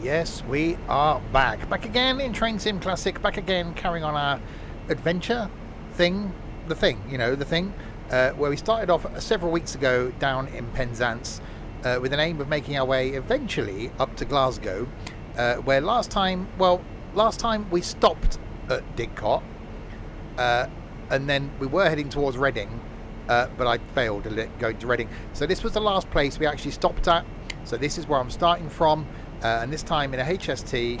Yes, we are back. Back again in Train Sim Classic. Back again carrying on our adventure thing. The thing, where we started off several weeks ago down in Penzance with an aim of making our way eventually up to Glasgow, where last time we stopped at Didcot, and then we were heading towards Reading, but I failed going to Reading. So this was the last place we actually stopped at. So this is where I'm starting from. And this time in a HST,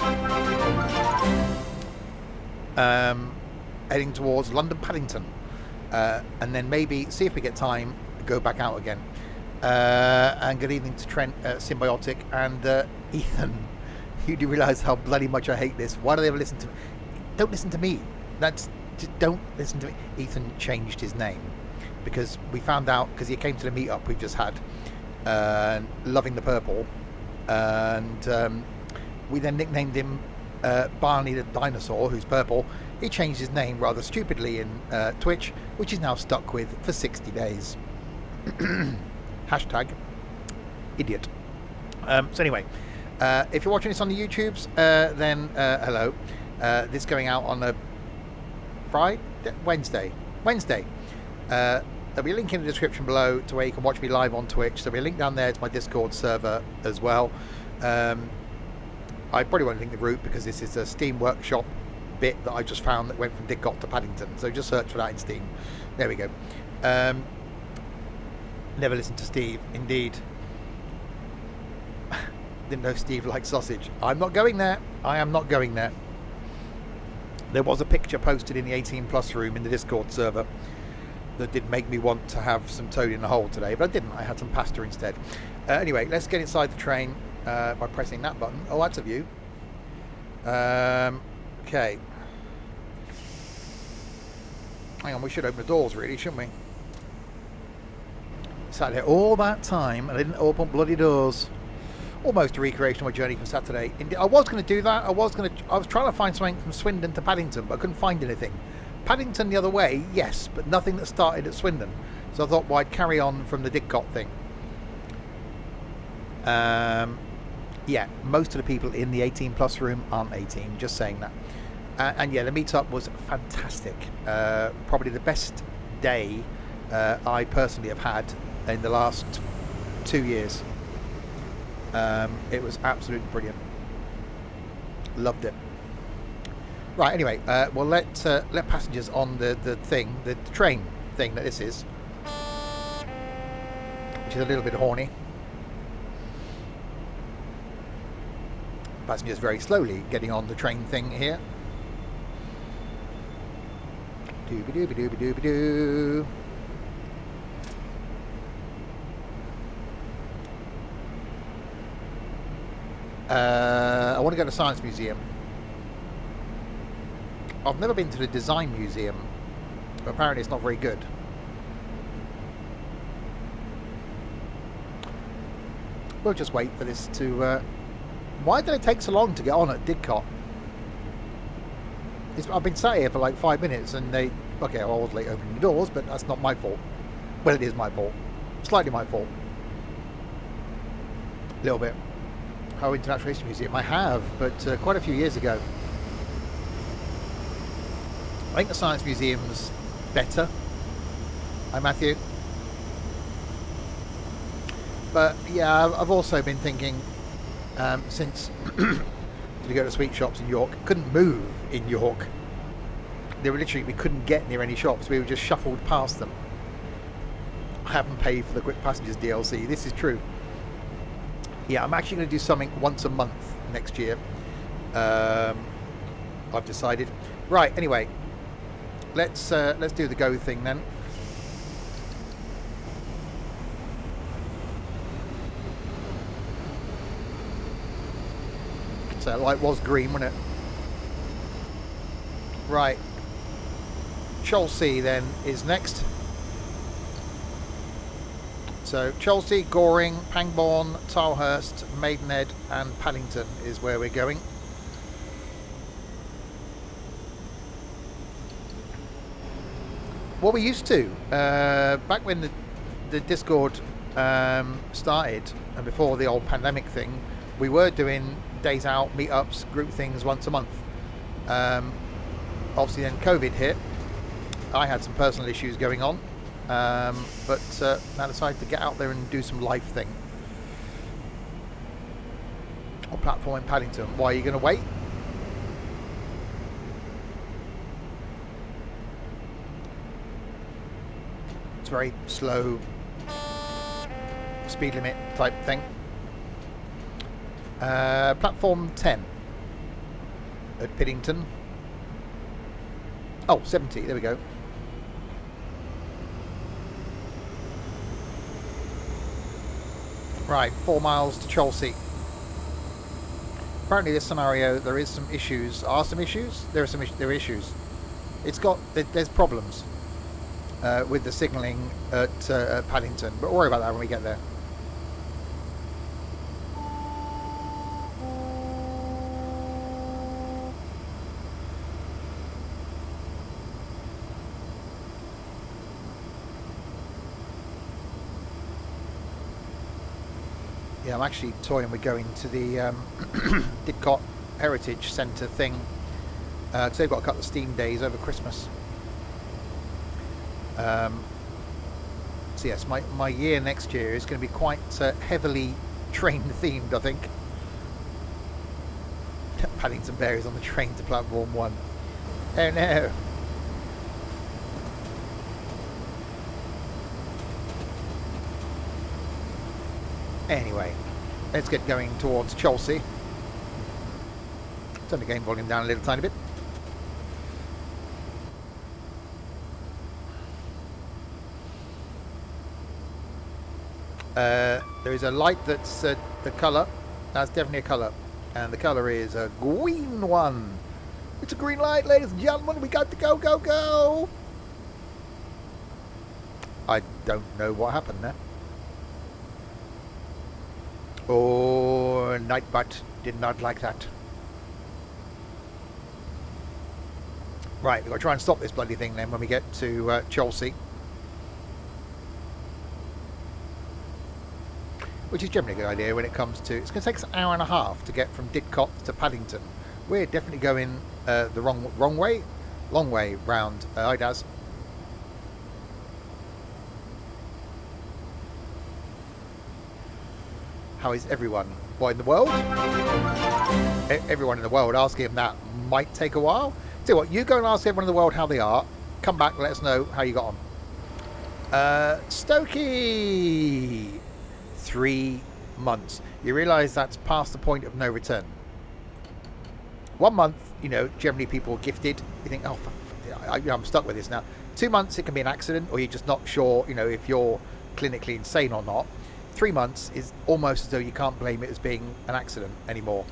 heading towards London Paddington, and then maybe see if we get time go back out again. And good evening to Trent, Symbiotic, and Ethan. You do realise how bloody much I hate this. Why do they ever listen to me? Don't listen to me. Don't listen to me. Ethan changed his name because we found out, because he came to the meetup we've just had, loving the purple. And we then nicknamed him Barney the Dinosaur, who's purple. He changed his name rather stupidly in Twitch, which he's now stuck with for 60 days. Hashtag idiot. So anyway, if you're watching this on the YouTubes, then hello. This going out on a Wednesday. There'll be a link in the description below to where you can watch me live on Twitch. There'll be a link down there to my Discord server as well. I probably won't link the route because this is a Steam Workshop bit that I just found that went from Didcot to Paddington. So just search for that in Steam. There we go. Never listened to Steve. Indeed. Didn't know Steve liked sausage. I'm not going there. I am not going there. There was a picture posted in the 18 plus room in the Discord server that did make me want to have some toad in the hole today, but I didn't. I had some pasta instead. Anyway, let's get inside the train by pressing that button. Oh, that's a view. Okay. Hang on, we should open the doors, really, shouldn't we? Sat there all that time and I didn't open bloody doors. Almost a recreation of my journey from Saturday. I was going to do that. I was trying to find something from Swindon to Paddington, but I couldn't find anything. Paddington the other way, yes, but nothing that started at Swindon. So I thought, well, I'd carry on from the Didcot thing. Yeah, most of the people in the 18 plus room aren't 18, just saying that. And yeah, the meetup was fantastic. Probably the best day I personally have had in the last 2 years. It was absolutely brilliant. Loved it. Right, anyway, we'll let passengers on the train thing that this is, which is a little bit horny. Passengers very slowly getting on the train thing here. Dooby dooby dooby dooby doo. I want to go to the Science Museum. I've never been to the Design Museum, but apparently it's not very good. We'll just wait for this to... Why did it take so long to get on at Didcot? I've been sat here for like 5 minutes and they... Okay, well, I was late opening the doors, but that's not my fault. Well, it is my fault. Slightly my fault. A little bit. Oh, International History Museum. I have, but quite a few years ago. I think the Science Museum's better. Hi, Matthew. But yeah, I've also been thinking since we go to sweet shops in York, couldn't move in York. We couldn't get near any shops. We were just shuffled past them. I haven't paid for the Quick Passengers DLC. This is true. Yeah, I'm actually going to do something once a month next year. I've decided. Right. Anyway. Let's do the go thing then. So that light was green, wasn't it? Right. Chelsea then is next. So Chelsea, Goring, Pangbourne, Tilehurst, Maidenhead and Paddington is where we're going. What we used to, back when the Discord started and before the old pandemic thing, we were doing days out, meetups, group things once a month. Obviously then COVID hit. I had some personal issues going on, but I decided to get out there and do some life thing. Or platform in Paddington. Why are you going to wait? It's very slow, speed limit type thing. Platform 10 at Paddington. Oh, 70, there we go. Right, 4 miles to Chelsea. Apparently this scenario there is some issues. Are some issues? There are issues. There's problems with the signalling at Paddington, but we'll worry about that when we get there. Yeah, I'm actually toying with going to the Didcot Heritage Centre thing because they've got a couple of Steam days over Christmas. So yes, my year next year is going to be quite heavily train themed, I think. Paddington Bear is on the train to platform 1. Oh no. Anyway, let's get going towards Chelsea. Turn the game volume down a little tiny bit. There is a light that's the colour. That's definitely a colour. And the colour is a green one. It's a green light, ladies and gentlemen. We got to go, go, go. I don't know what happened there. Oh, Nightbot did not like that. Right, we've got to try and stop this bloody thing then when we get to Chelsea. Which is generally a good idea when it comes to... It's going to take us an hour and a half to get from Didcot to Paddington. We're definitely going the wrong way. Long way round IDAS. How is everyone? What in the world? Everyone in the world. Asking them that might take a while. Tell you what, you go and ask everyone in the world how they are. Come back and let us know how you got on. Stokey! 3 months. You realise that's past the point of no return. 1 month, you know, generally people are gifted. You think, oh, I'm stuck with this now. 2 months, it can be an accident, or you're just not sure, you know, if you're clinically insane or not. 3 months is almost as though you can't blame it as being an accident anymore.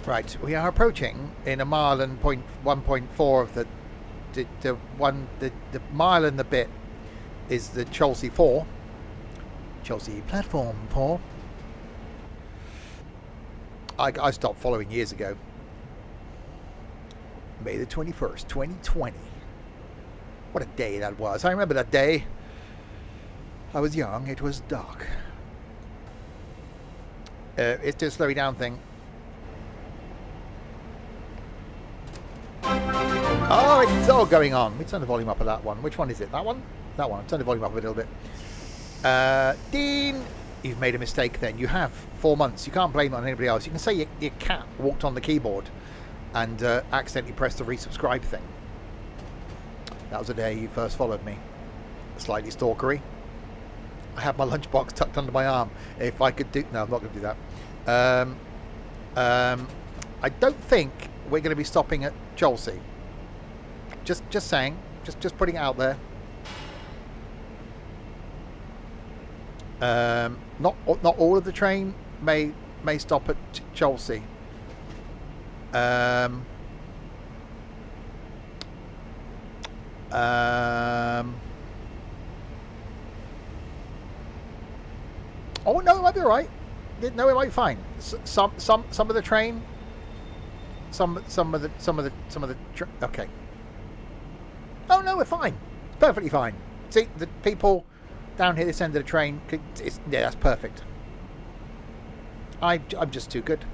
Right, we are approaching in a mile and 1.4 of the mile and the bit is the Chelsea 4. Chelsea platform 4. I stopped following years ago. May the 21st, 2020. What a day that was. I remember that day. I was young. It was dark. It's just a slowing down thing. Oh, it's all going on. Let me turn the volume up of that one. Which one is it? That one? That one. Turn the volume up a little bit. Dean, you've made a mistake then. You have 4 months. You can't blame it on anybody else. You can say your cat walked on the keyboard and accidentally pressed the resubscribe thing. That was the day you first followed me. Slightly stalkery. I had my lunchbox tucked under my arm. If I could do... No, I'm not going to do that. I don't think we're going to be stopping at Chelsea. Just saying. Just putting it out there. Not all of the train may stop at Chelsea. Oh no, it might be all right. No, it might be fine. Some of the train. Some of the. Okay. No, we're fine. It's perfectly fine. See, the people down here this end of the train, yeah, that's perfect. I'm just too good.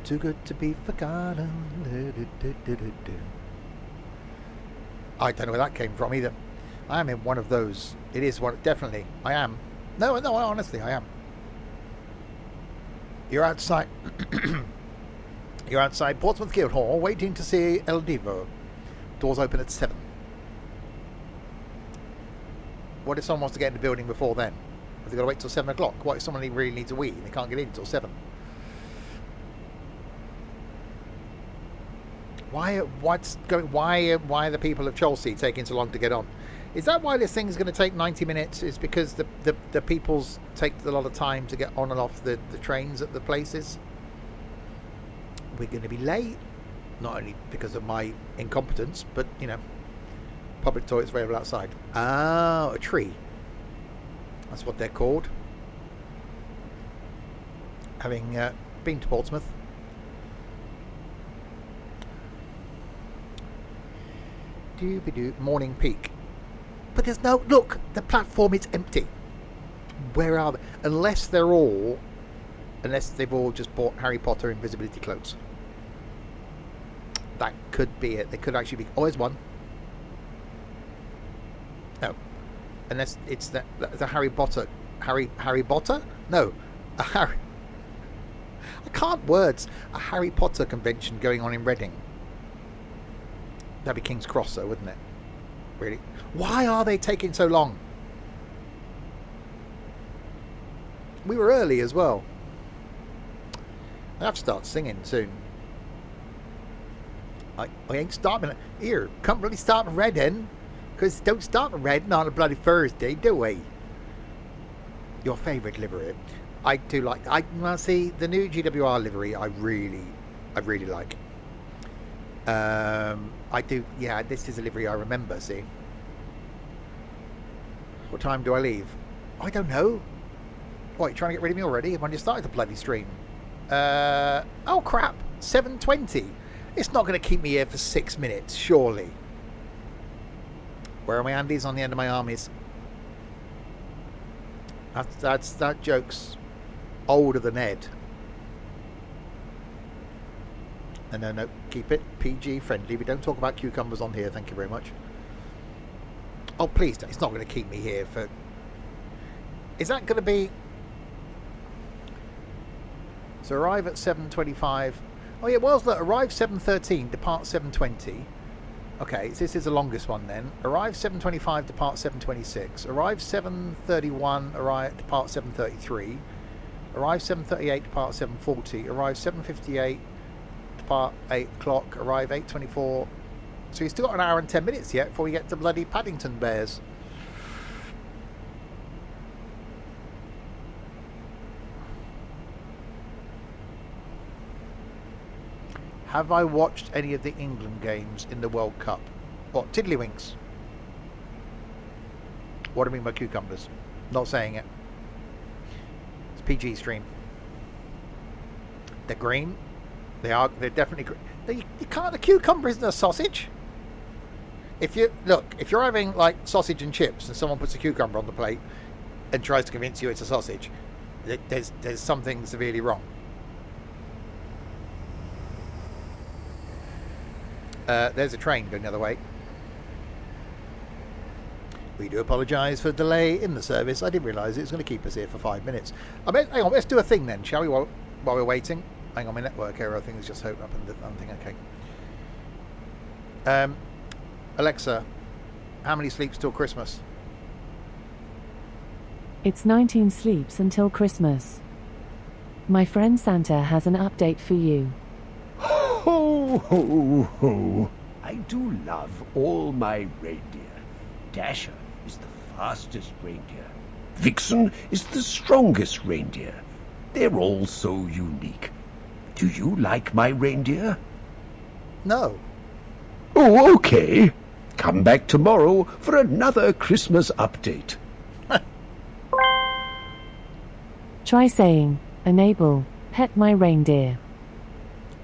Too good to be forgotten. I don't know where that came from either. I am in one of those. It is one, definitely. I am. No, honestly, I am. You're outside. You're outside Portsmouth Guildhall, waiting to see El Divo. Doors open at 7. What if someone wants to get in the building before then? Have they got to wait till 7 o'clock? What if someone really needs a wee and they can't get in till 7? Why are the people of Chelsea taking so long to get on? Is that why this thing is going to take 90 minutes? Is because the people's take a lot of time to get on and off the trains at the places? We're going to be late. Not only because of my incompetence, but, you know, public toilets available outside. Oh, a tree. That's what they're called. Having been to Portsmouth. Doobie-doo, morning peak. But there's no... Look, the platform is empty. Where are they? Unless they've all just bought Harry Potter invisibility cloaks. That could be it. They could actually be... Oh, there's one. No. Unless it's the Harry Potter... Harry Potter? No. A Harry... I can't words. A Harry Potter convention going on in Reading. That'd be King's Cross, though, wouldn't it? Really? Why are they taking so long? We were early as well. I have to start singing soon. I ain't starting here. Can't really start Reading, because don't start Reading on a bloody Thursday, do we? Your favourite livery? I do like. Well, see, the new GWR livery. I really like. I do. Yeah, this is a livery I remember. See. What time do I leave? I don't know. What, you trying to get rid of me already? I've only started the bloody stream. Oh crap! 7:20. It's not going to keep me here for 6 minutes, surely. Where are my Andes on the end of my armies? That joke's older than Ed. No, keep it PG friendly. We don't talk about cucumbers on here, thank you very much. Oh, please, it's not going to keep me here for... Is that going to be... So arrive at 7:25. Oh yeah, well, look, arrive 7:13, depart 7:20. Okay, so this is the longest one then. Arrive 7:25, depart 7:26. Arrive 7:31, depart 7:33. Arrive 7:38, depart 7:40. Arrive 7:58, depart 8 o'clock. Arrive 8:24. So you've still got an hour and 10 minutes yet before we get to bloody Paddington Bears. Have I watched any of the England games in the World Cup? What, tiddlywinks? What do I mean by cucumbers? Not saying it. It's PG stream. They're green. They're definitely green. You can't, the cucumber isn't a sausage. If you're having like sausage and chips and someone puts a cucumber on the plate and tries to convince you it's a sausage, there's something severely wrong. There's a train going the other way. We do apologise for the delay in the service. I didn't realise it was going to keep us here for 5 minutes. Hang on, let's do a thing then, shall we, while we're waiting? Hang on, my network error thing is just open up and the thing. Okay. Alexa, how many sleeps till Christmas? It's 19 sleeps until Christmas. My friend Santa has an update for you. Ho, ho, ho. I do love all my reindeer. Dasher is the fastest reindeer. Vixen is the strongest reindeer. They're all so unique. Do you like my reindeer? No. Oh, okay. Come back tomorrow for another Christmas update. Try saying, enable, pet my reindeer.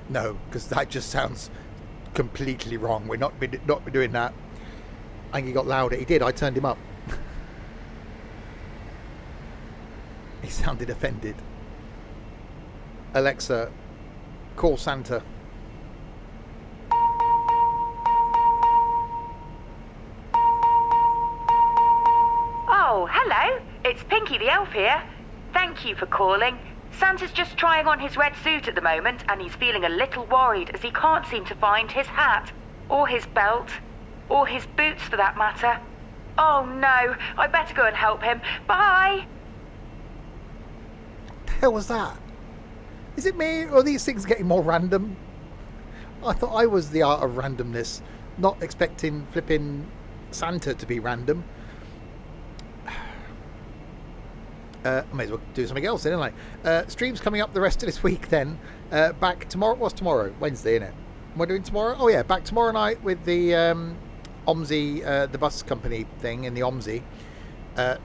No, because that just sounds completely wrong. We're not doing that. I think he got louder. He did. I turned him up. He sounded offended. Alexa, call Santa. Oh, hello. It's Pinky the Elf here. Thank you for calling. Santa's just trying on his red suit at the moment, and he's feeling a little worried as he can't seem to find his hat, or his belt, or his boots for that matter. Oh no, I better go and help him. Bye! What the hell was that? Is it me, or are these things getting more random? I thought I was the art of randomness, not expecting flipping Santa to be random. I may as well do something else then, don't I? Streams coming up the rest of this week then. Back tomorrow. What's tomorrow? Wednesday, innit? Am I doing tomorrow? Oh yeah, back tomorrow night with the OMSI, the bus company thing in the OMSI.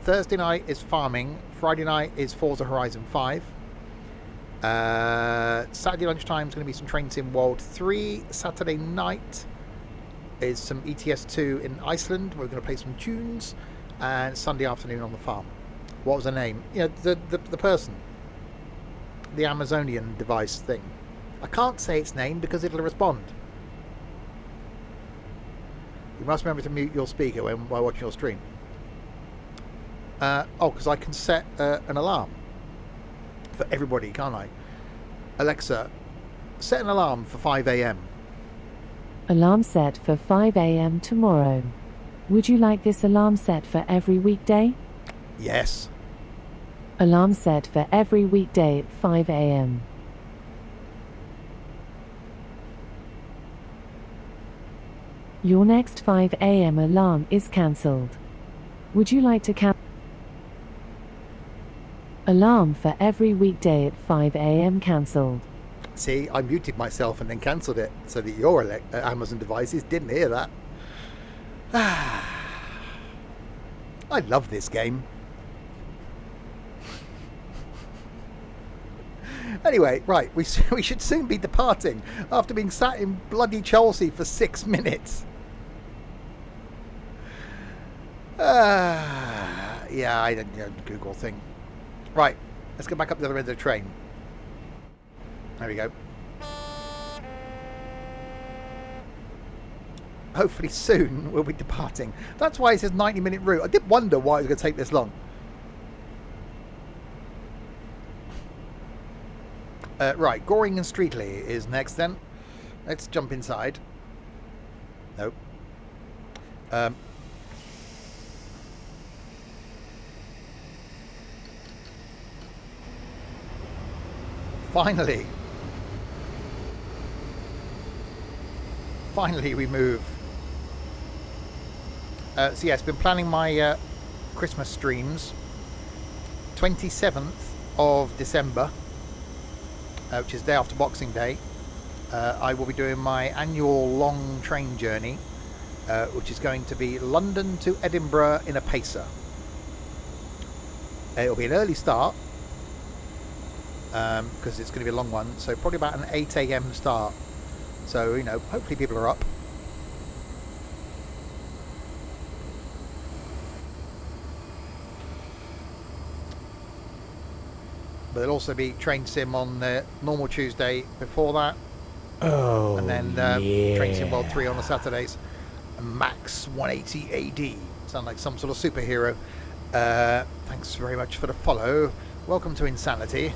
Thursday night is farming. Friday night is Forza Horizon 5. Saturday lunchtime is going to be some Train Sim World 3. Saturday night is some ETS2 in Iceland. We're going to play some tunes. And Sunday afternoon on the farm. What was her name? You know, the person. The Amazonian device thing. I can't say its name because it'll respond. You must remember to mute your speaker while watching your stream. Because I can set an alarm for everybody, can't I? Alexa, set an alarm for 5 a.m. Alarm set for 5 a.m. tomorrow. Would you like this alarm set for every weekday? Yes. Alarm set for every weekday at 5 a.m. Your next 5 a.m. alarm is cancelled. Would you like to cancel? Alarm for every weekday at 5 a.m. cancelled. See, I muted myself and then cancelled it so that your Amazon devices didn't hear that. I love this game. Anyway, right, we should soon be departing after being sat in bloody Chelsea for 6 minutes. Yeah, I didn't Google thing. Right, let's go back up the other end of the train. There we go. Hopefully soon we'll be departing. That's why it says 90-minute route. I did wonder why it was going to take this long. Right, Goring and Streatley is next then. Let's jump inside. Nope. Finally we move. So yes, been planning my Christmas streams. 27th of December, which is day after Boxing Day. I will be doing my annual long train journey, which is going to be London to Edinburgh in a pacer. It'll be an early start, because it's going to be a long one, so probably about an 8 a.m. start. So, you know, hopefully people are up. But there'll also be Train Sim on the normal Tuesday before that. Oh, and then yeah. Train Sim World 3 on the Saturdays. And Max 180 AD. Sound like some sort of superhero. Thanks very much for the follow. Welcome to Insanity.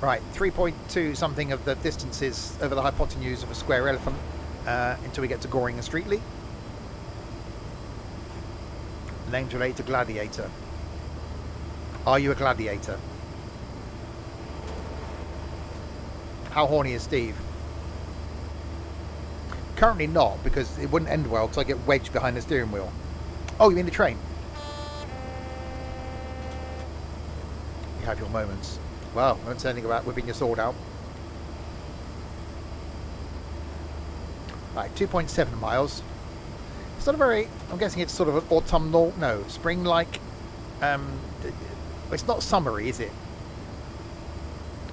Right, 3.2 something of the distances over the hypotenuse of a square elephant until we get to Goring and Streatley. Names relate to gladiator. Are you a gladiator? How horny is Steve? Currently not, because it wouldn't end well because I get wedged behind the steering wheel. Oh, you mean the train? You have your moments. Well, don't say anything about whipping your sword out. Right, 2.7 miles. It's not a very, I'm guessing it's sort of an autumnal, no, spring-like It's not summery, is it?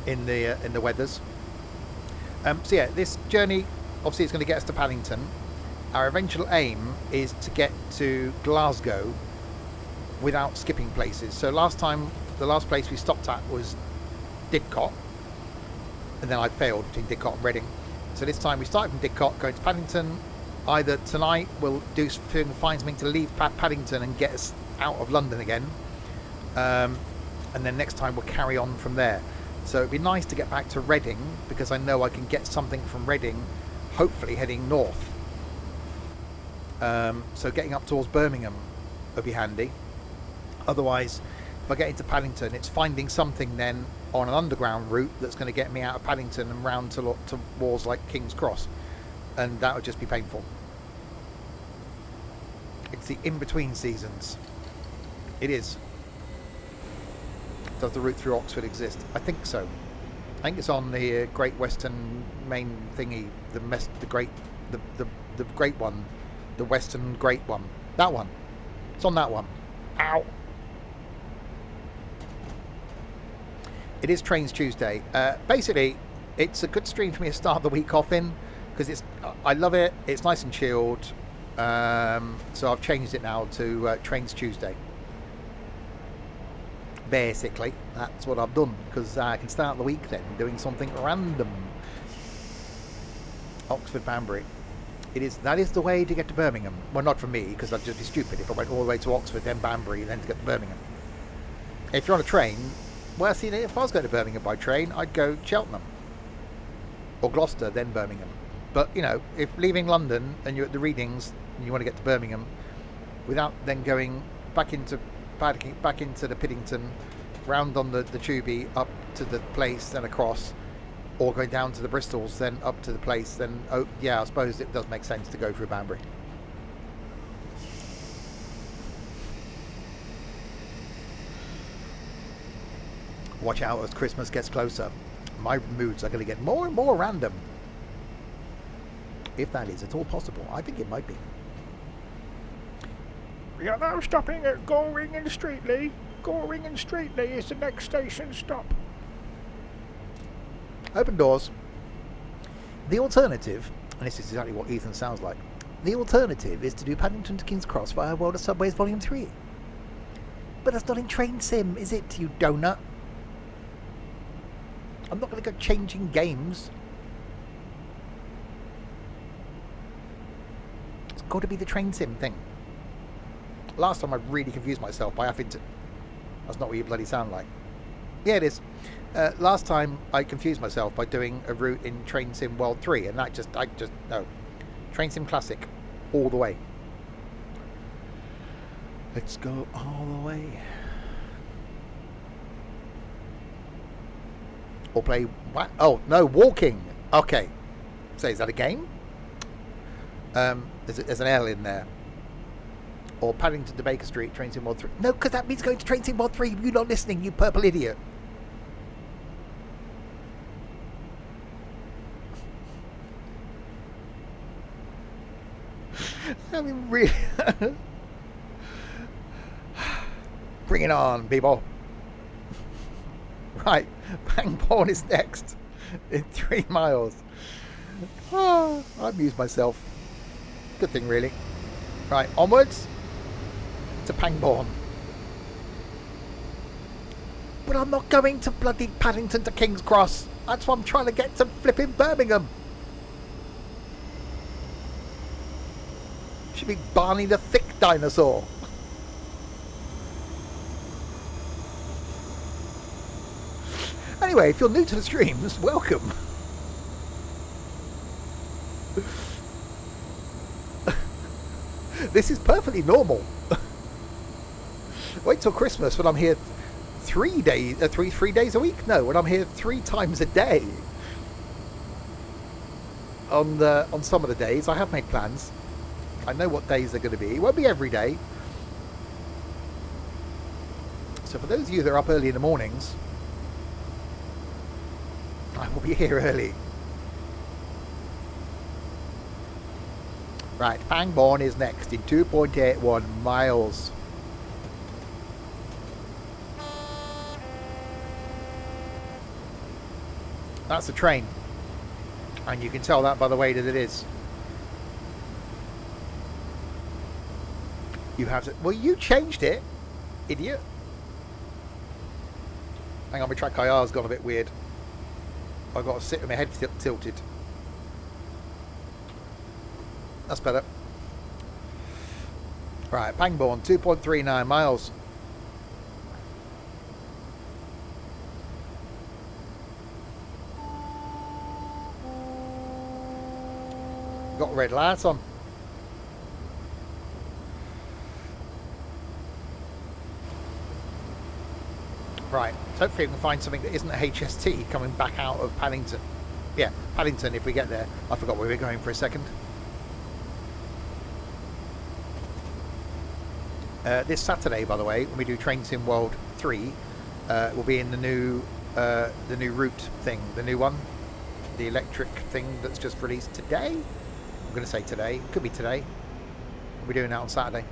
In the weathers. So yeah, this journey obviously is going to get us to Paddington. Our eventual aim is to get to Glasgow without skipping places. So last time, the last place we stopped at was Didcot, and then I failed between Didcot and Reading. So this time we started from Didcot, going to Paddington. Either tonight we'll find something to leave Paddington and get us out of London again, and then next time we'll carry on from there. So it'd be nice to get back to Reading, because I know I can get something from Reading, hopefully heading north. So getting up towards Birmingham would be handy. Otherwise, if I get into Paddington, it's finding something then on an underground route that's going to get me out of Paddington and round towards like King's Cross, and that would just be painful. It's the in-between seasons. It is. Does the route through Oxford exist? I think so. I think it's on the Great Western main thingy, the great one, the Western Great one. That one. It's on that one. Ow. It is Trains Tuesday. Basically, it's a good stream for me to start the week off in, because I love it. It's nice and chilled. So I've changed it now to Trains Tuesday. Basically, that's what I've done, because I can start the week then doing something random. Oxford Banbury. That is the way to get to Birmingham. Well, not for me, because I'd just be stupid if I went all the way to Oxford, then Banbury, then to get to Birmingham. If you're on a train, well, see, if I was going to Birmingham by train, I'd go Cheltenham or Gloucester, then Birmingham. But you know, if leaving London and you're at the readings and you want to get to Birmingham, without then going back into the Paddington, round on the tubey up to the place, then across, or going down to the Bristols, then up to the place, then yeah, I suppose it does make sense to go through Banbury. Watch out as Christmas gets closer. My moods are going to get more and more random. If that is at all possible. I think it might be. We are now stopping at Goring and Streatley. Goring and Streatley is the next station stop. Open doors. The alternative, and this is exactly what Ethan sounds like, the alternative is to do Paddington to King's Cross via World of Subways Volume 3. But that's not in Train Sim, is it, you donut? I'm not going to go changing games. It's got to be the Train Sim thing. Last time I really confused myself by having to... That's not what you bloody sound like. Yeah, it is. Last time I confused myself by doing a route in Train Sim World 3, and I just no. Train Sim Classic, all the way. Let's go all the way. Or play what? Oh no, walking. Okay. So is that a game? There's an L in there. Or Paddington to Baker Street, Train Sim World 3. No, because that means going to Train Sim World 3. You're not listening, you purple idiot. I mean, really. Bring it on, people. Right, Pangbourne is next in 3 miles. Oh, I amused myself. Good thing, really. Right, onwards to Pangbourne. But I'm not going to bloody Paddington to King's Cross. That's why I'm trying to get to flipping Birmingham. Should be Barney the Thick Dinosaur. Anyway, if you're new to the streams, welcome. This is perfectly normal. Wait till Christmas when I'm here 3 days, three days a week. No, when I'm here 3 times a day. On some of the days, I have made plans. I know what days they're going to be. It won't be every day. So for those of you that are up early in the mornings, I will be here early. Right, Pangbourne is next in 2.81 miles. That's the train. And you can tell that by the way that it is. You have to... Well, you changed it, idiot. Hang on, my track IR's gone a bit weird. I've got to sit with my head tilted. That's better. Right, Pangbourne, 2.39 miles. Got red lights on. Right, so hopefully we can find something that isn't a HST coming back out of Paddington. Yeah, Paddington if we get there. I forgot where we were going for a second. This Saturday, by the way, when we do Train Sim World 3, we'll be in the new route thing, the new one. The electric thing that's just released today. I'm going to say today. Could be today. We're doing that on Saturday.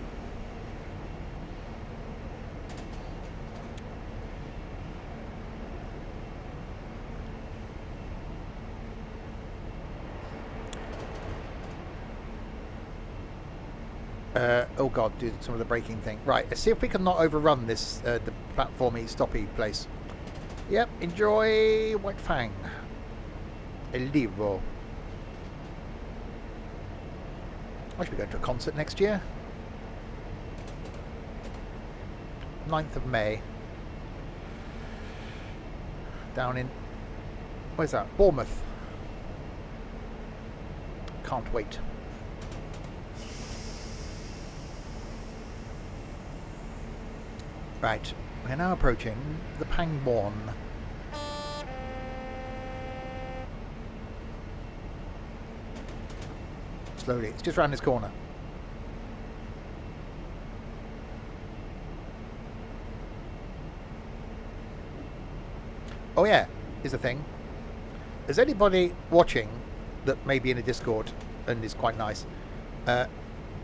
Oh god, do some of the braking thing. Right, let's see if we can not overrun this the platformy stoppy place. Yep, enjoy White Fang. El Libro. I should be going to a concert next year. 9th of May. Down in... Where's that? Bournemouth. Can't wait. Right, we're now approaching the Pangbourne. Slowly, it's just round this corner. Oh yeah, here's the thing. Is anybody watching that may be in a Discord and is quite nice,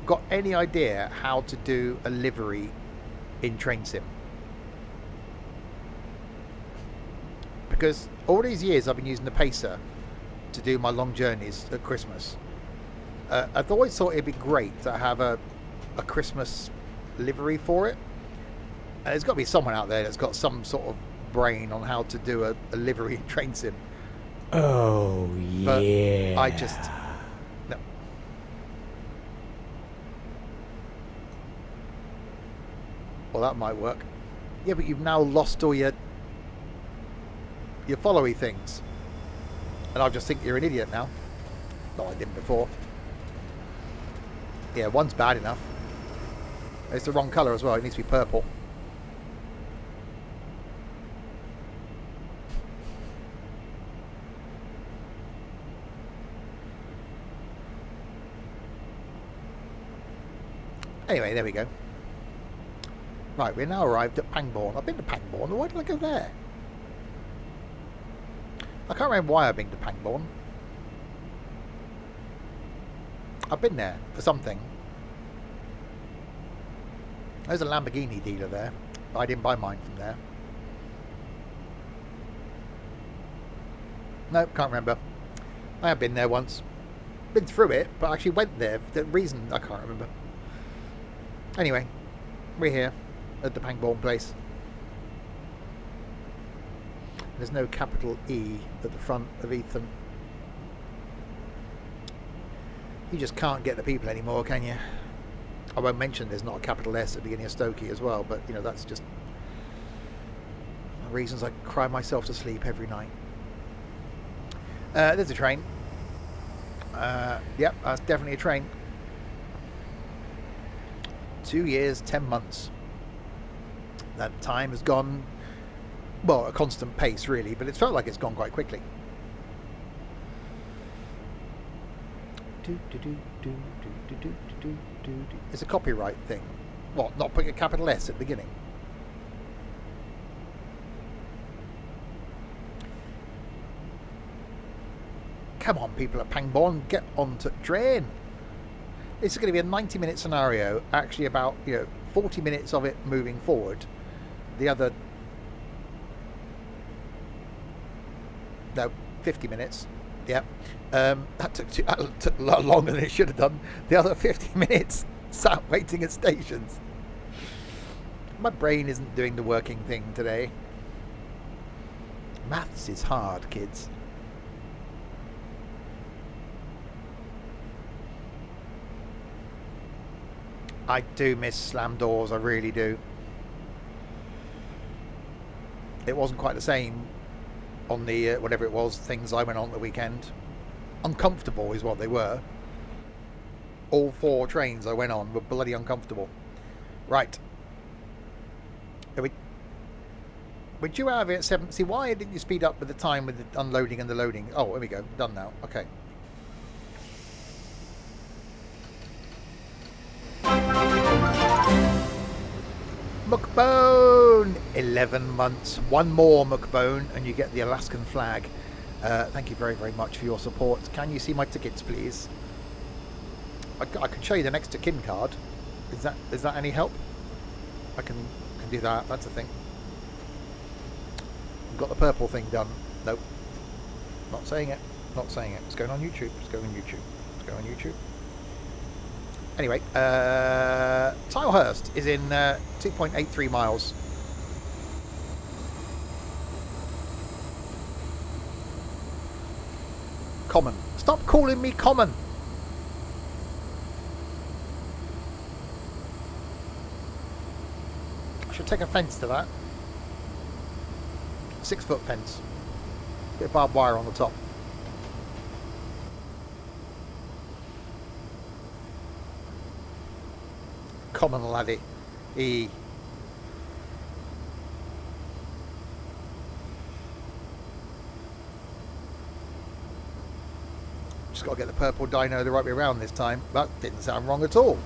got any idea how to do a livery in Train Sim? Because all these years I've been using the Pacer to do my long journeys at Christmas. I've always thought it'd be great to have a Christmas livery for it. And there's got to be someone out there that's got some sort of brain on how to do a livery in Train Sim. Oh, yeah. But I just... No. Well, that might work. Yeah, but you've now lost all your followy things. And I just think you're an idiot now. No, I didn't before. Yeah, one's bad enough. It's the wrong colour as well. It needs to be purple. Anyway, there we go. Right, we're now arrived at Pangbourne. I've been to Pangbourne. Why did I go there? I can't remember why I've been to Pangbourne. I've been there for something. There's a Lamborghini dealer there. I didn't buy mine from there. Nope, can't remember. I have been there once. Been through it, but I actually went there for the reason I can't remember. Anyway, we're here at the Pangbourne place. There's no capital E at the front of Ethan. You just can't get the people anymore, can you? I won't mention there's not a capital S at the beginning of Stokey as well, but you know, that's just reasons I cry myself to sleep every night. There's a train. Yep, that's definitely a train. 2 years, 10 months. That time has gone, well, a constant pace really, but it's felt like it's gone quite quickly. It's a copyright thing. What, not putting a capital S at the beginning? Come on, people at Pangbourne, get onto train. This is going to be a 90-minute scenario, actually about 40 minutes of it moving forward. The other... No, 50 minutes. Yep. That took a lot longer than it should have done. The other 50 minutes sat waiting at stations. My brain isn't doing the working thing today. Maths is hard, kids. I do miss slam doors, I really do. It wasn't quite the same on the, whatever it was, things I went on the weekend. Uncomfortable is what they were. All 4 trains I went on were bloody uncomfortable. Right. We're due out of here at 7. See, why didn't you speed up with the time with the unloading and the loading? Oh, here we go. Done now. Okay. Mookbone! 11 months. One more Mookbone and you get the Alaskan flag. Thank you very, very much for your support. Can you see my tickets, please? I can show you the next to kin card. Is that any help? I can do that. That's the thing. I've got the purple thing done. Nope. Not saying it. Not saying it. It's going on YouTube. It's going on YouTube. It's going on YouTube. Anyway, Tilehurst is in 2.83 miles. Common. Stop calling me common. I should take offence to that. 6-foot fence. Bit of barbed wire on the top. Common laddie. Just got to get the purple dino the right way around this time. That didn't sound wrong at all.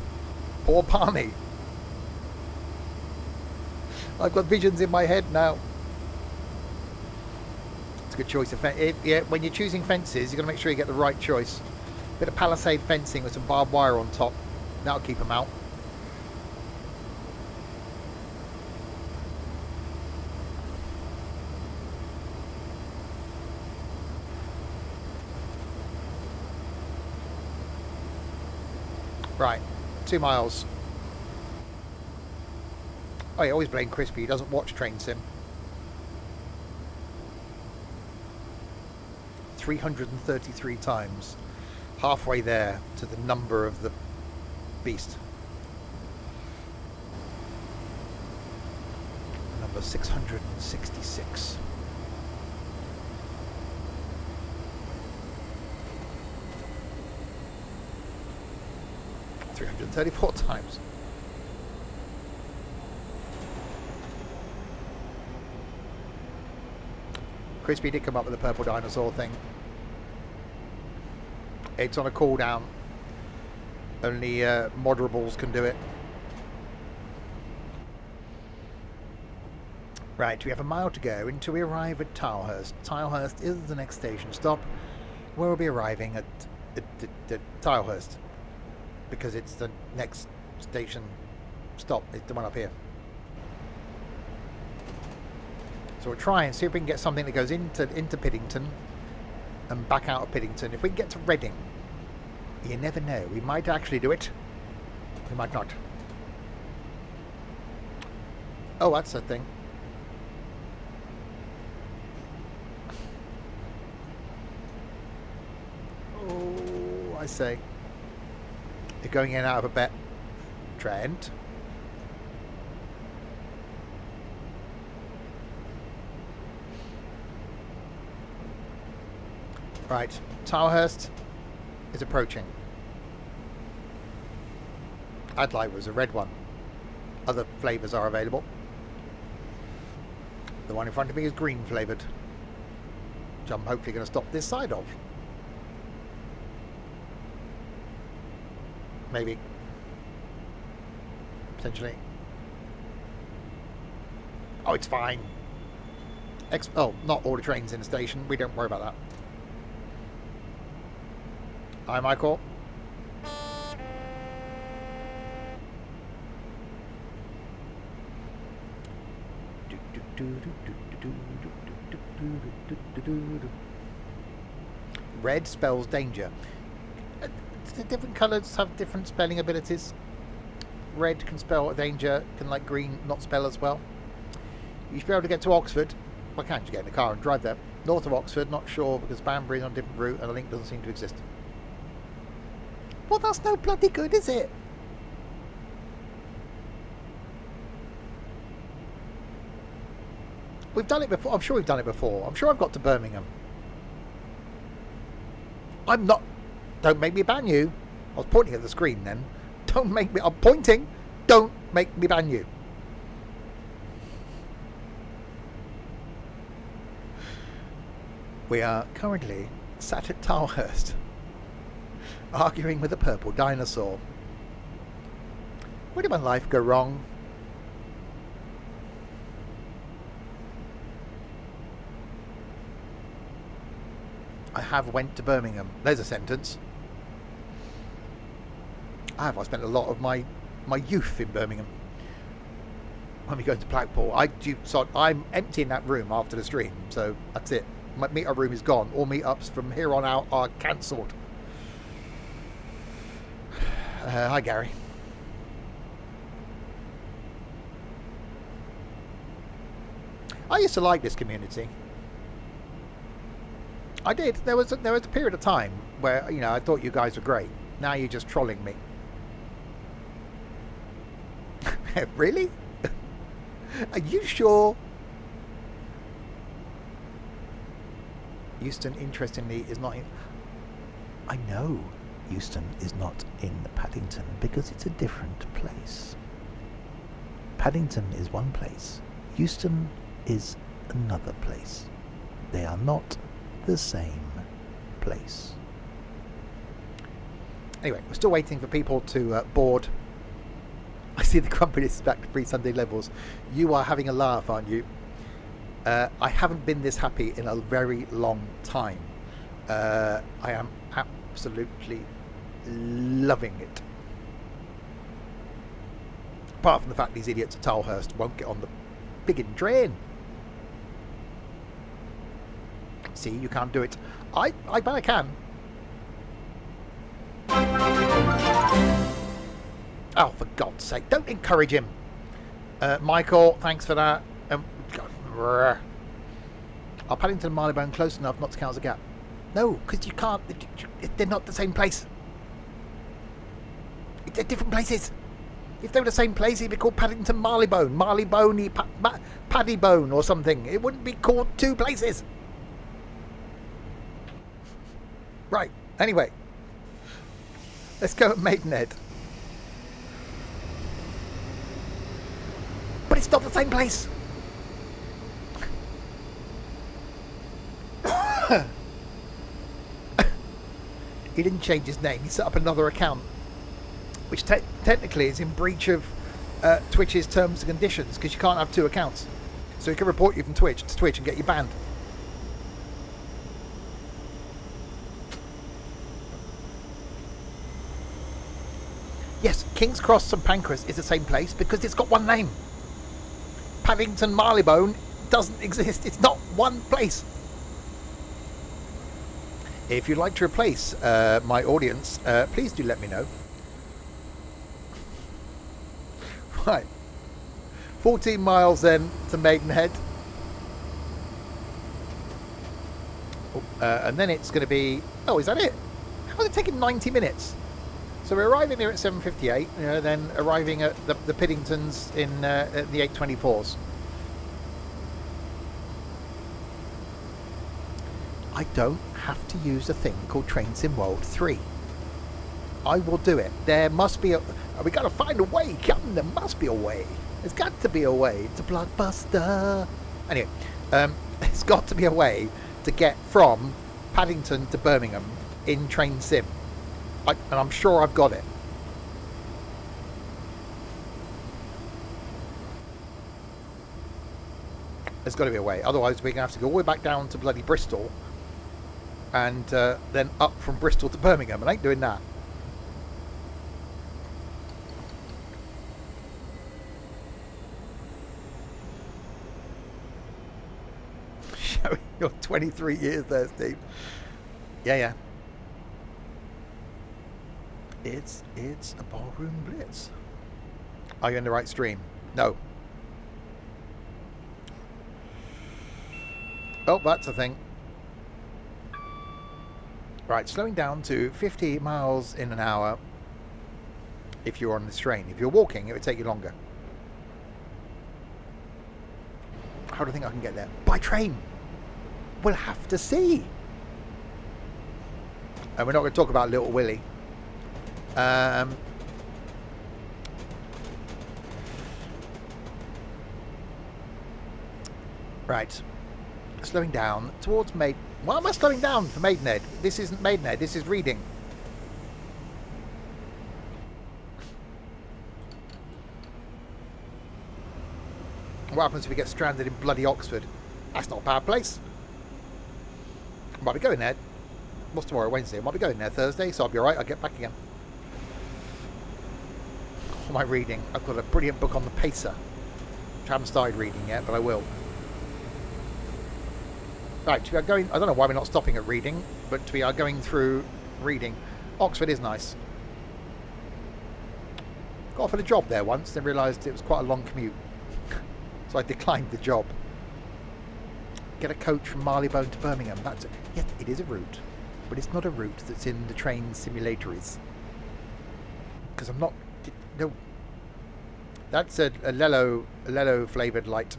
Poor Barney. I've got visions in my head now. It's a good choice of fence. Yeah, when you're choosing fences, you've got to make sure you get the right choice. Bit of palisade fencing with some barbed wire on top. That'll keep them out. Right, 2 miles. Oh, I always blame Crispy. He doesn't watch Train Sim. 333 times. Halfway there to the number of the beast. Number 666. 334 times. Crispy did come up with the purple dinosaur thing. It's on a cooldown. Only moderables can do it. Right, we have a mile to go until we arrive at Tilehurst. Tilehurst is the next station stop, where we'll be arriving at Tilehurst. Because it's the next station stop. It's the one up here. So we'll try and see if we can get something that goes into Paddington and back out of Paddington. If we can get to Reading, you never know. We might actually do it. We might not. Oh, that's the thing. Oh, I say. You're going in and out of a bet. Trent. Right, Tilehurst is approaching. Adlai was a red one. Other flavours are available. The one in front of me is green flavoured, which I'm hopefully going to stop this side of. Maybe. Potentially. Oh, it's fine. Oh, not all the trains in the station. We don't worry about that. Hi, Michael. Red spells danger. Do different colours have different spelling abilities? Red can spell danger, can like green not spell as well? You should be able to get to Oxford. Why can't you get in the car and drive there? North of Oxford, not sure, because Banbury is on a different route and the link doesn't seem to exist. Well, that's no bloody good, is it? We've done it before. I'm sure we've done it before. I'm sure I've got to Birmingham. I'm not... Don't make me ban you. I was pointing at the screen then. Don't make me... I'm pointing. Don't make me ban you. We are currently sat at Tilehurst, arguing with a purple dinosaur. Where did my life go wrong? I have went to Birmingham. There's a sentence. I spent a lot of my youth in Birmingham. When we go to Blackpool, I'm emptying that room after the stream, so that's it. My meet-up room is gone. All meet-ups from here on out are cancelled. Hi, Gary. I used to like this community. I did. There was a period of time where, you know, I thought you guys were great. Now you're just trolling me. Really? Are you sure? Euston, interestingly, is not in... I know Euston is not in Paddington because it's a different place. Paddington is one place. Euston is another place. They are not the same place. Anyway, we're still waiting for people to board. I see the grumpiness is back to pre-Sunday levels. You are having a laugh, aren't you? I haven't been this happy in a very long time. I am absolutely loving it. Apart from the fact these idiots at Tilehurst won't get on the biggin train. See, you can't do it. I bet I can. Oh, for God's sake, don't encourage him. Michael, thanks for that. Are Paddington and Marylebone close enough not to count as a gap? No, because you can't. They're not the same place. They're different places. If they were the same place, it'd be called Paddington Marylebone. Marylebone, Paddybone or something. It wouldn't be called two places. Right, anyway. Let's go at Maidenhead. But it's not the same place. He didn't change his name. He set up another account, which technically is in breach of Twitch's terms and conditions, because you can't have two accounts. So he can report you from Twitch to Twitch and get you banned. Yes, King's Cross and Pancras is the same place because it's got one name. Paddington Marylebone doesn't exist. It's not one place. If you'd like to replace my audience, please do let me know. Right. 14 miles then to Maidenhead. And then it's going to be... Oh, is that it? How is it taking 90 minutes? So we're arriving there at 7:58, then arriving at the Piddingtons in the 8:24s. I don't have to use a thing called Train Sim World 3. I will do it. There must be a... We got to find a way, Captain. There must be a way. There's got to be a way. It's a blockbuster. Anyway, there's got to be a way to get from Paddington to Birmingham in Train Sim. And I'm sure I've got it. There's got to be a way. Otherwise, we're going to have to go all the way back down to bloody Bristol. And then up from Bristol to Birmingham. I ain't doing that. Showing your 23 years there, Steve. Yeah. It's a ballroom blitz. Are you in the right stream? No. Oh, that's a thing. Right, slowing down to 50 miles in an hour if you're on this train. If you're walking, it would take you longer. How do you think I can get there? By train. We'll have to see. And we're not going to talk about Little Willie. Right. Slowing down towards Why am I slowing down for Maidenhead? This isn't Maidenhead, this is Reading. What happens if we get stranded in bloody Oxford? That's not a bad place. Might be going there. What's tomorrow? Wednesday. Might be going there Thursday, so I'll be alright. I'll get back again. What am I reading? I've got a brilliant book on the Pacer, which I haven't started reading yet, but I will. Right, we are going. I don't know why we're not stopping at Reading, but we are going through Reading. Oxford is nice. Got offered a job there once, then realised it was quite a long commute. So I declined the job. Get a coach from Marylebone to Birmingham. Yes, it is a route, but it's not a route that's in the train simulators. Because I'm not. No. That's a Lello flavoured light.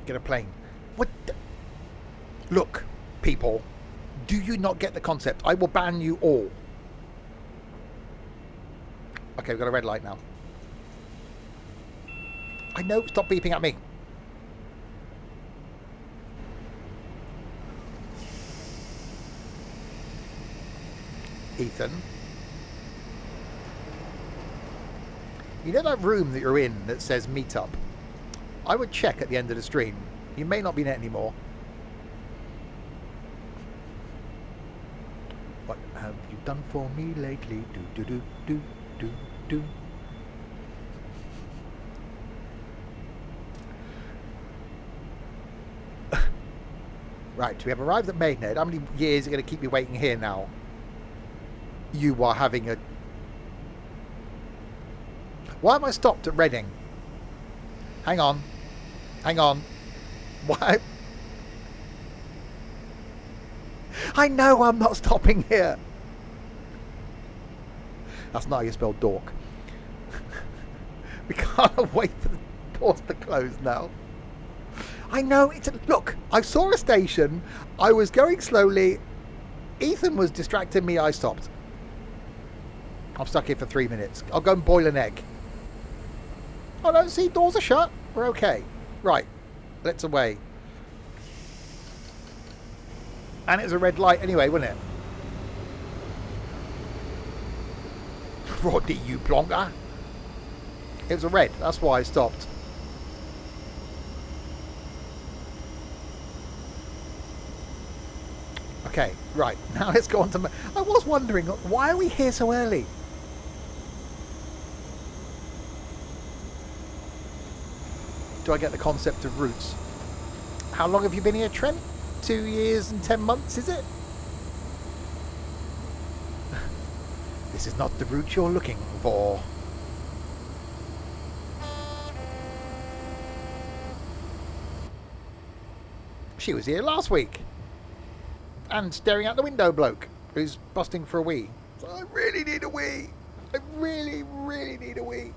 Get a plane. What? Look, people. Do you not get the concept? I will ban you all. Okay, we've got a red light now. I know, stop beeping at me. Ethan. You know that room that you're in that says meet up? I would check at the end of the stream. You may not be in it anymore. What have you done for me lately? Do do do do do do. Right, we have arrived at Maidenhead. How many years are going to keep me waiting here now? You are having a... Why have I stopped at Reading? Hang on. Hang on. Why? I know I'm not stopping here. That's not how you spell dork. We can't wait for the doors to close now. I know, look, I saw a station, I was going slowly, Ethan was distracting me, I stopped. I'm stuck here for 3 minutes. I'll go and boil an egg. Oh no, see, doors are shut, we're okay. Right, let's away. And it was a red light anyway, wasn't it? Roddy, you plonker. It was a red, that's why I stopped. Okay, right, now let's go on to... I was wondering, why are we here so early? Do I get the concept of routes? How long have you been here, Trent? 2 years and 10 months, is it? This is not the route you're looking for. She was here last week. And staring out the window bloke who's busting for a wee. So I really need a wee. I really, really need a wee.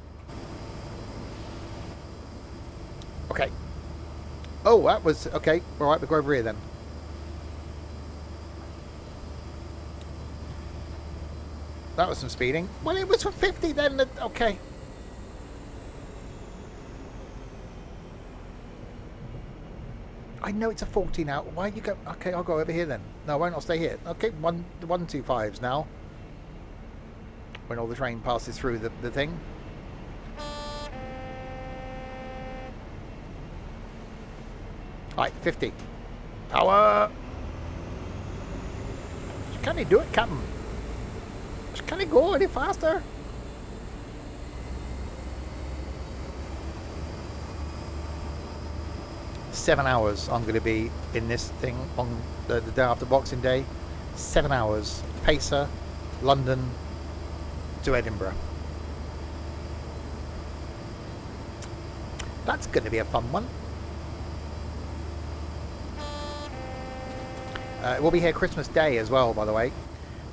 Okay. Oh, that was... Okay, alright, we'll go over here then. That was some speeding. Well, it was for 50 then. Okay. I know it's a 40 now. Why you go? Okay, I'll go over here then. No, why not stay here? Okay, 125s now. When all the train passes through the thing. Right, 50. Power. Can he do it, Captain? Can he go any faster? 7 hours I'm going to be in this thing on the day after Boxing Day. 7 hours. Pacer, London to Edinburgh. That's going to be a fun one. We'll be here Christmas Day as well, by the way.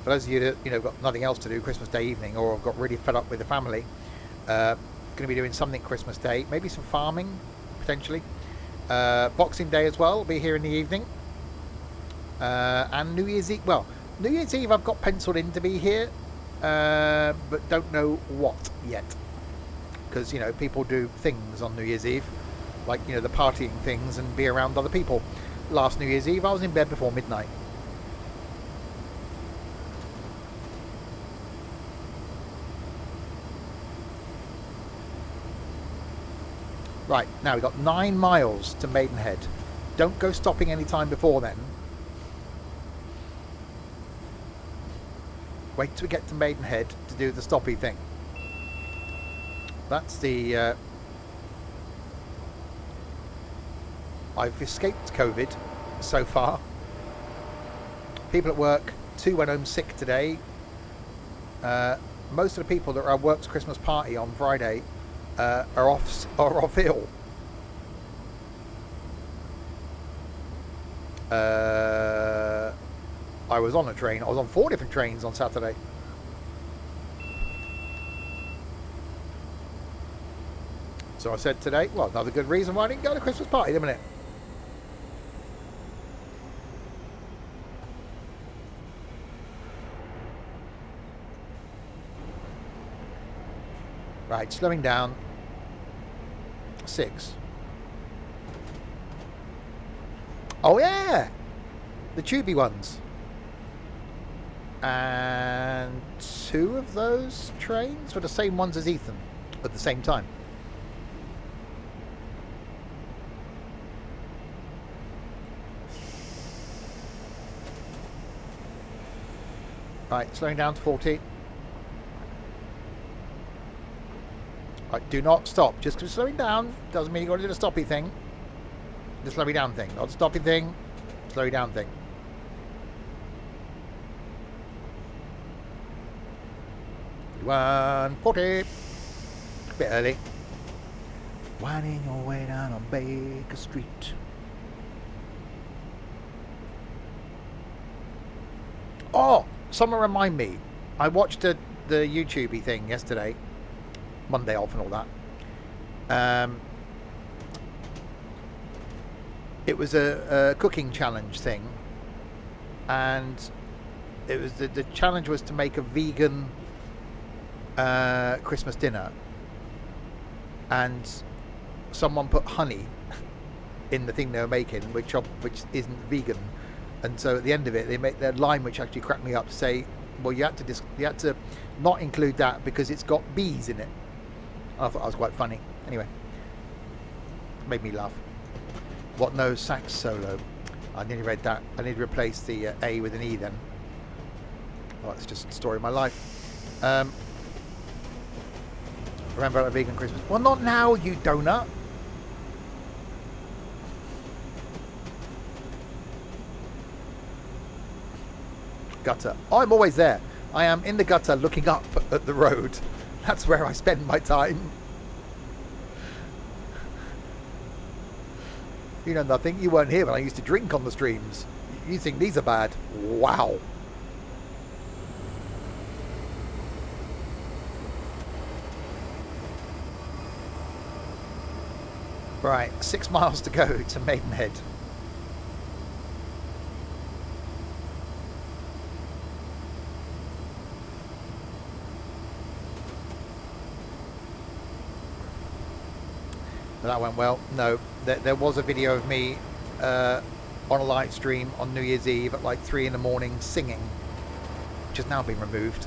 For those of you that got nothing else to do Christmas Day evening, or have got really fed up with the family, going to be doing something Christmas Day, maybe some farming potentially. Boxing Day as well, will be here in the evening, and New Year's Eve. Well, New Year's Eve I've got penciled in to be here, but don't know what yet, because people do things on New Year's Eve, like the partying things and be around other people. Last New Year's Eve I was in bed before midnight. Right, now we've got 9 miles to Maidenhead. Don't go stopping any time before then. Wait till we get to Maidenhead to do the stoppy thing. That's the... I've escaped COVID so far. People at work, 2 went home sick today. Most of the people that are at work's Christmas party on Friday are off ill. I was on a train. I was on 4 different trains on Saturday. So I said today, well, another good reason why I didn't go to the Christmas party, isn't it? Right, slowing down. 6. Oh yeah, the tubey ones. And 2 of those trains were the same ones as Ethan at the same time. Right, slowing down to 40. Right, do not stop. Just because slowing down doesn't mean you've got to do the stoppy thing. The slowing down thing. Not the stoppy thing, slowing down thing. 140. A bit early. Winding your way down on Baker Street. Oh, someone remind me. I watched the YouTube thing yesterday. Monday off and all that. It was a cooking challenge thing, and it was the challenge was to make a vegan Christmas dinner, and someone put honey in the thing they were making, which isn't vegan, and so at the end of it they make their line, which actually cracked me up, to say, well, you had to not include that because it's got bees in it. I thought that was quite funny. Anyway, made me laugh. What no sax solo? I nearly read that. I need to replace the A with an E then. Well, it's just the story of my life. Remember about a vegan Christmas? Well, not now, you donut. Gutter. Oh, I'm always there. I am in the gutter looking up at the road. That's where I spend my time. You know nothing. You weren't here when I used to drink on the streams. You think these are bad? Wow. Right, 6 miles to go to Maidenhead. That went well. No, there was a video of me on a live stream on New Year's Eve at like 3 in the morning singing, which has now been removed.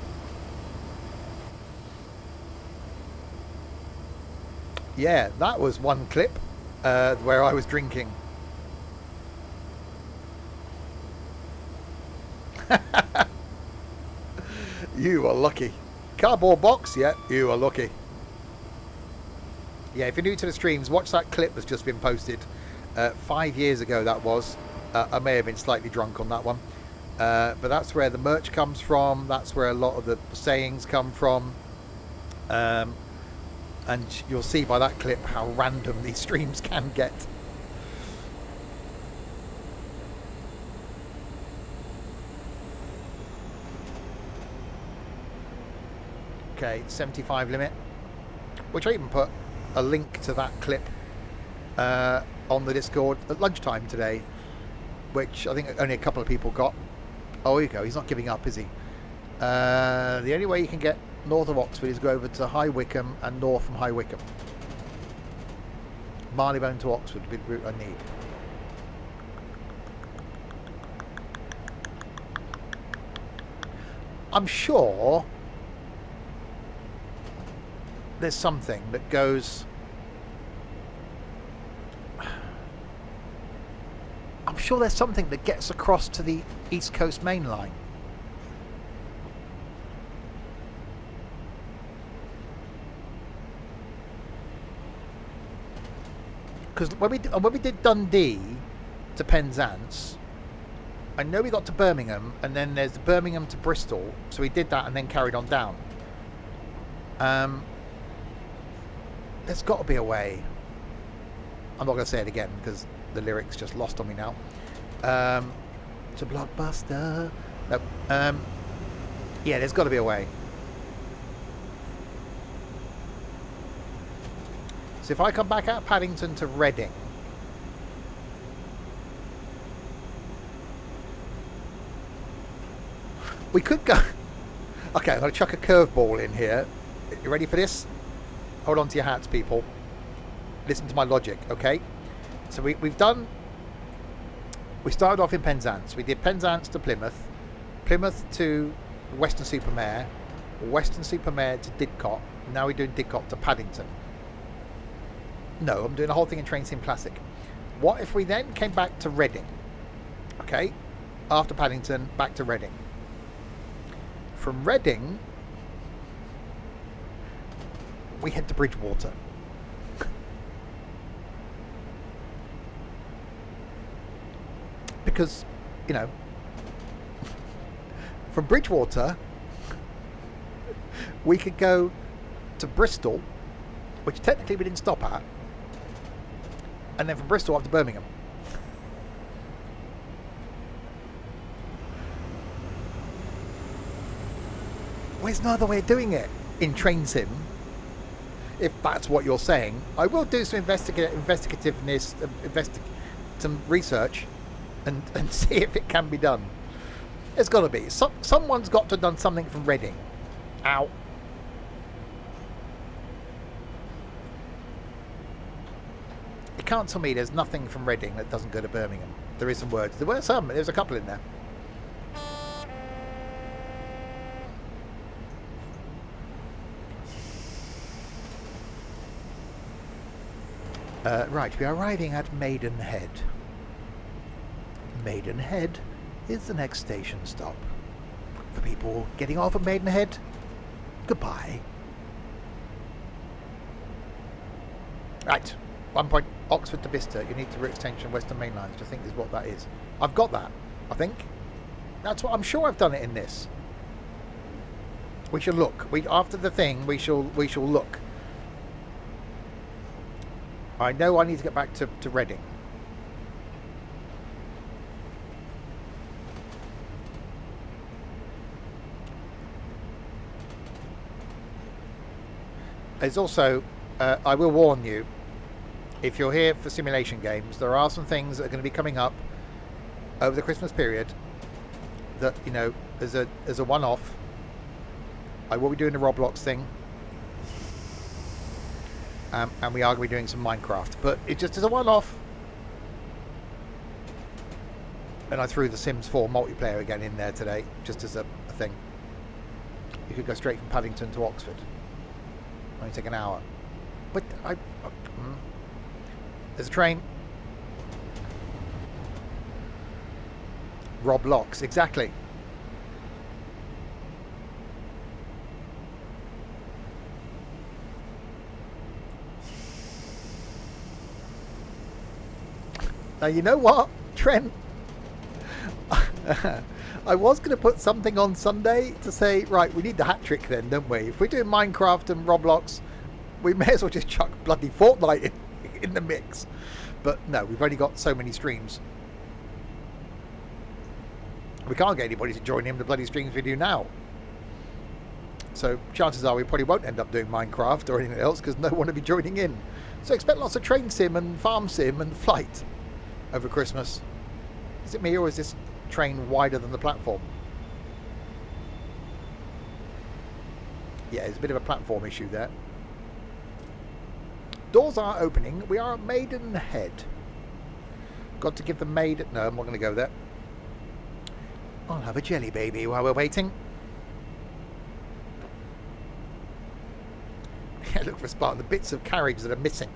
Yeah, that was one clip where I was drinking. You are lucky. Cardboard box, yeah, you are lucky. Yeah, if you're new to the streams, watch that clip that's just been posted. 5 years ago that was. I may have been slightly drunk on that one. But that's where the merch comes from. That's where a lot of the sayings come from. And you'll see by that clip how random these streams can get. Okay, 75 limit. Which I even put a link to that clip on the Discord at lunchtime today, which I think only a couple of people got. Oh, here you go. He's not giving up, is he? The only way you can get north of Oxford is go over to High Wycombe and north from High Wycombe. Marylebone to Oxford would be the route I need. I'm sure there's something that goes... I'm sure there's something that gets across to the East Coast Main Line. Because when we did Dundee to Penzance, I know we got to Birmingham, and then there's the Birmingham to Bristol, so we did that and then carried on down. There's got to be a way. I'm not going to say it again because the lyrics just lost on me now. To Blockbuster. No, yeah, there's got to be a way. So if I come back out of Paddington to Reading, we could go... Okay, I'm going to chuck a curveball in here. You ready for this? Hold on to your hats, people. Listen to my logic, okay? So we've done... We started off in Penzance. We did Penzance to Plymouth, Plymouth to Weston-super-Mare, Weston-super-Mare to Didcot. Now we're doing Didcot to Paddington. No, I'm doing the whole thing in Train Sim Classic. What if we then came back to Reading? Okay? After Paddington, back to Reading. From Reading, we head to Bridgewater. Because, you know, from Bridgewater, we could go to Bristol, which technically we didn't stop at, and then from Bristol up to Birmingham. Well, there's no other way of doing it in Train Sim, if that's what you're saying. I will do some investigativeness, some research, and see if it can be done. There's got to be. Someone's got to have done something from Reading. Ow. You can't tell me there's nothing from Reading that doesn't go to Birmingham. There is some words. There were some. There's a couple in there. Right, we are arriving at Maidenhead. Maidenhead is the next station stop. For people getting off at Maidenhead, goodbye. Right, 1 point, Oxford to Bicester. You need to route extension Western Main Line, which I think is what that is. I've got that, I think. That's what I'm sure I've done it in this. We shall look. After the thing, we shall look. I know I need to get back to Reading. There's also, I will warn you, if you're here for simulation games, there are some things that are going to be coming up over the Christmas period that, you know, as a one-off. I will be doing the Roblox thing. And we are going to be doing some Minecraft. But it just is a one-off. And I threw the Sims 4 multiplayer again in there today, just as a thing. You could go straight from Paddington to Oxford. Only take an hour. But there's a train. Roblox, exactly. Now, you know what, Trent? I was going to put something on Sunday to say, right, we need the hat trick then, don't we? If we're doing Minecraft and Roblox, we may as well just chuck bloody Fortnite in the mix. But no, we've only got so many streams. We can't get anybody to join in the bloody streams we do now. So chances are we probably won't end up doing Minecraft or anything else because no one will be joining in. So expect lots of train sim and farm sim and flight over Christmas. Is it me or is this train wider than the platform? Yeah, there's a bit of a platform issue there. Doors are opening. We are at Maidenhead. Got to give the maid... No, I'm not going to go there. I'll have a jelly baby while we're waiting. Yeah, look for a spot. The bits of carriage that are missing.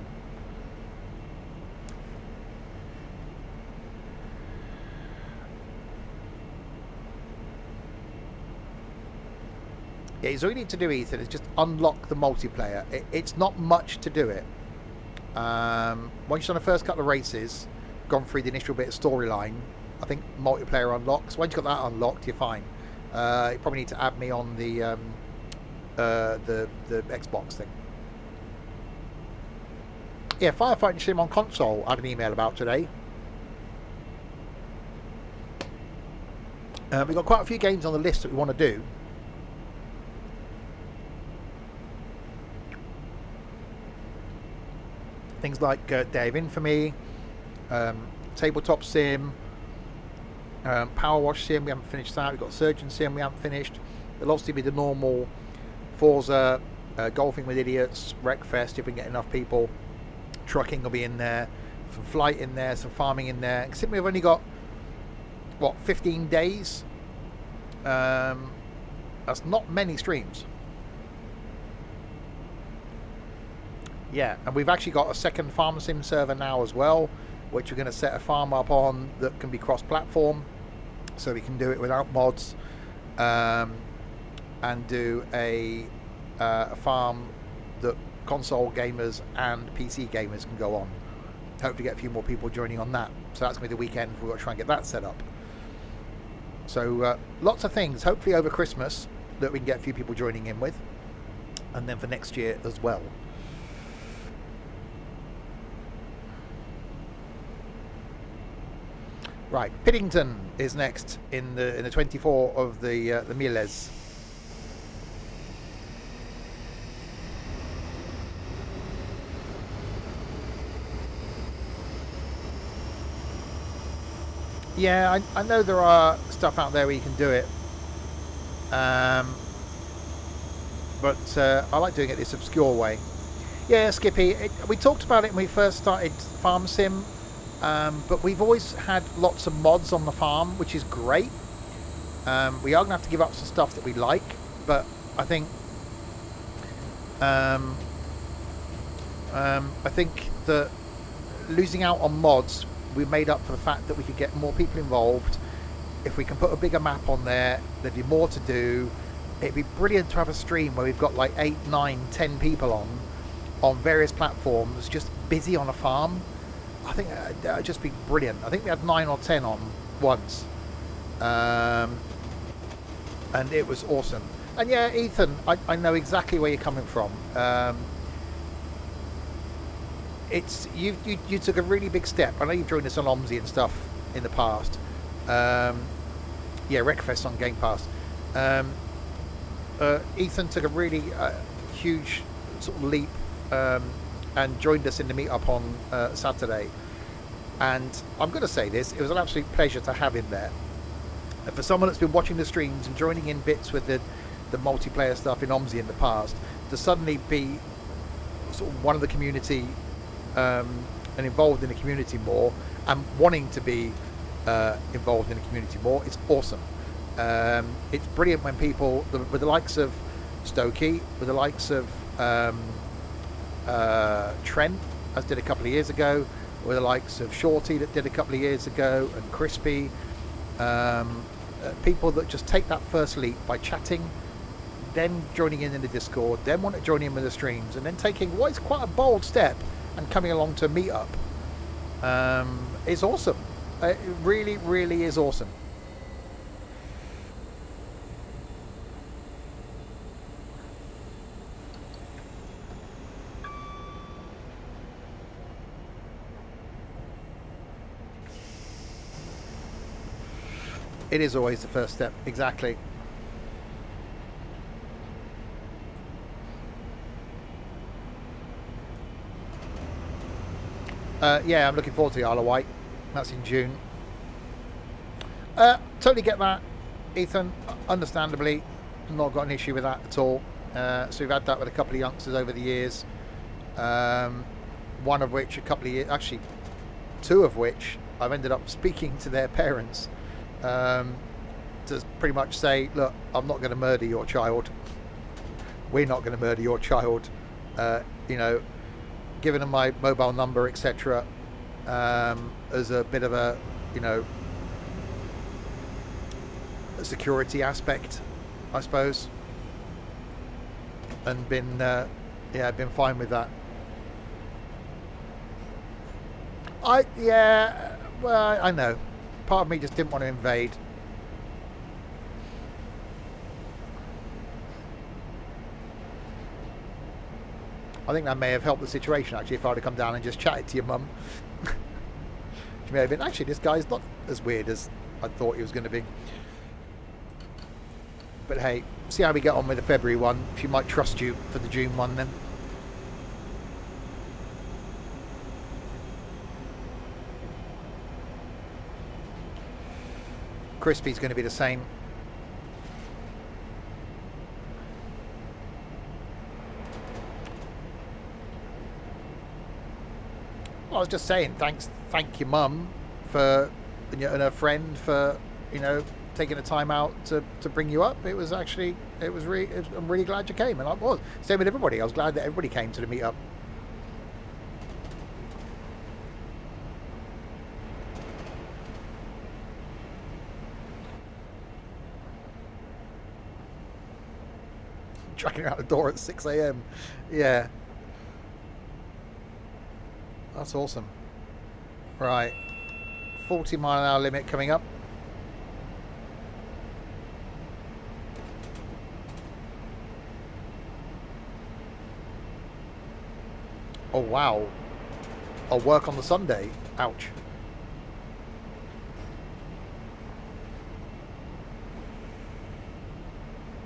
Yeah, all you need to do, Ethan, is just unlock the multiplayer. It's not much to do it. Once you've done the first couple of races, gone through the initial bit of storyline, I think multiplayer unlocks. Once you've got that unlocked, you're fine. You probably need to add me on the Xbox thing. Yeah, Firefighting Sim on console, I had an email about today. We've got quite a few games on the list that we want to do. Things like Day of Infamy, Tabletop Sim, Power Wash Sim, we haven't finished that. We've got Surgeon Sim, we haven't finished. There'll obviously be the normal Forza, Golfing with Idiots, Wreckfest if we can get enough people. Trucking will be in there, some flight in there, some farming in there. Except we've only got, what, 15 days? That's not many streams. Yeah, and we've actually got a second farm sim server now as well, which we're going to set a farm up on that can be cross-platform, so we can do it without mods, and do a farm that console gamers and PC gamers can go on. Hopefully get a few more people joining on that. So that's going to be the weekend. We've got to try and get that set up. So lots of things, hopefully over Christmas, that we can get a few people joining in with, and then for next year as well. Right, Paddington is next in the 24 of the Miles. Yeah, I know there are stuff out there where you can do it, but I like doing it this obscure way. Yeah, Skippy, we talked about it when we first started Farm Sim. But we've always had lots of mods on the farm, which is great. We are going to have to give up some stuff that we like, but I think that losing out on mods, we made up for the fact that we could get more people involved. If we can put a bigger map on there, there'd be more to do. It'd be brilliant to have a stream where we've got like 8, 9, 10 people on various platforms, just busy on a farm. I think that would just be brilliant. I think we had 9 or 10 on once, and it was awesome. And yeah, Ethan, I know exactly where you're coming from. It's you took a really big step. I know you've joined us on OMSI and stuff in the past. Yeah, Wreckfest on Game Pass. Ethan took a really huge sort of leap. And joined us in the meetup on Saturday, and I'm going to say this, it was an absolute pleasure to have him there. And for someone that's been watching the streams and joining in bits with the multiplayer stuff in OMSI in the past, to suddenly be sort of one of the community and involved in the community more, and wanting to be involved in the community more, it's awesome. It's brilliant when people, with the likes of Stokey, with the likes of Trent, as did a couple of years ago, with the likes of Shorty that did a couple of years ago, and Crispy, people that just take that first leap by chatting, then joining in the Discord, then want to join in with the streams, and then taking what is quite a bold step and coming along to a meetup. It's awesome. It really, really is awesome. It is always the first step, exactly. Yeah, I'm looking forward to the Isle of Wight. That's in June. Totally get that, Ethan. Understandably, not got an issue with that at all. So we've had that with a couple of youngsters over the years. One of which, a couple of years, actually, two of which, I've ended up speaking to their parents to pretty much say, look, I'm not going to murder your child. We're not going to murder your child. You know, giving them my mobile number, etc., as a bit of a, you know, a security aspect, I suppose, and been been fine with that. Well, I know, part of me just didn't want to invade. I think that may have helped the situation, actually, if I'd have come down and just chatted to your mum. She may have been, actually, this guy's not as weird as I thought he was going to be. But hey, see how we get on with the February one. She might trust you for the June one then. Crispy's going to be the same. I was just saying, thank your mum for, and her friend for, you know, taking the time out to bring you up. It was actually, I'm really glad you came, and I was. Same with everybody. I was glad that everybody came to the meetup. Tracking her out the door at 6 a.m. Yeah. That's awesome. Right. 40-mile-an-hour limit coming up. Oh, wow. I'll work on the Sunday. Ouch.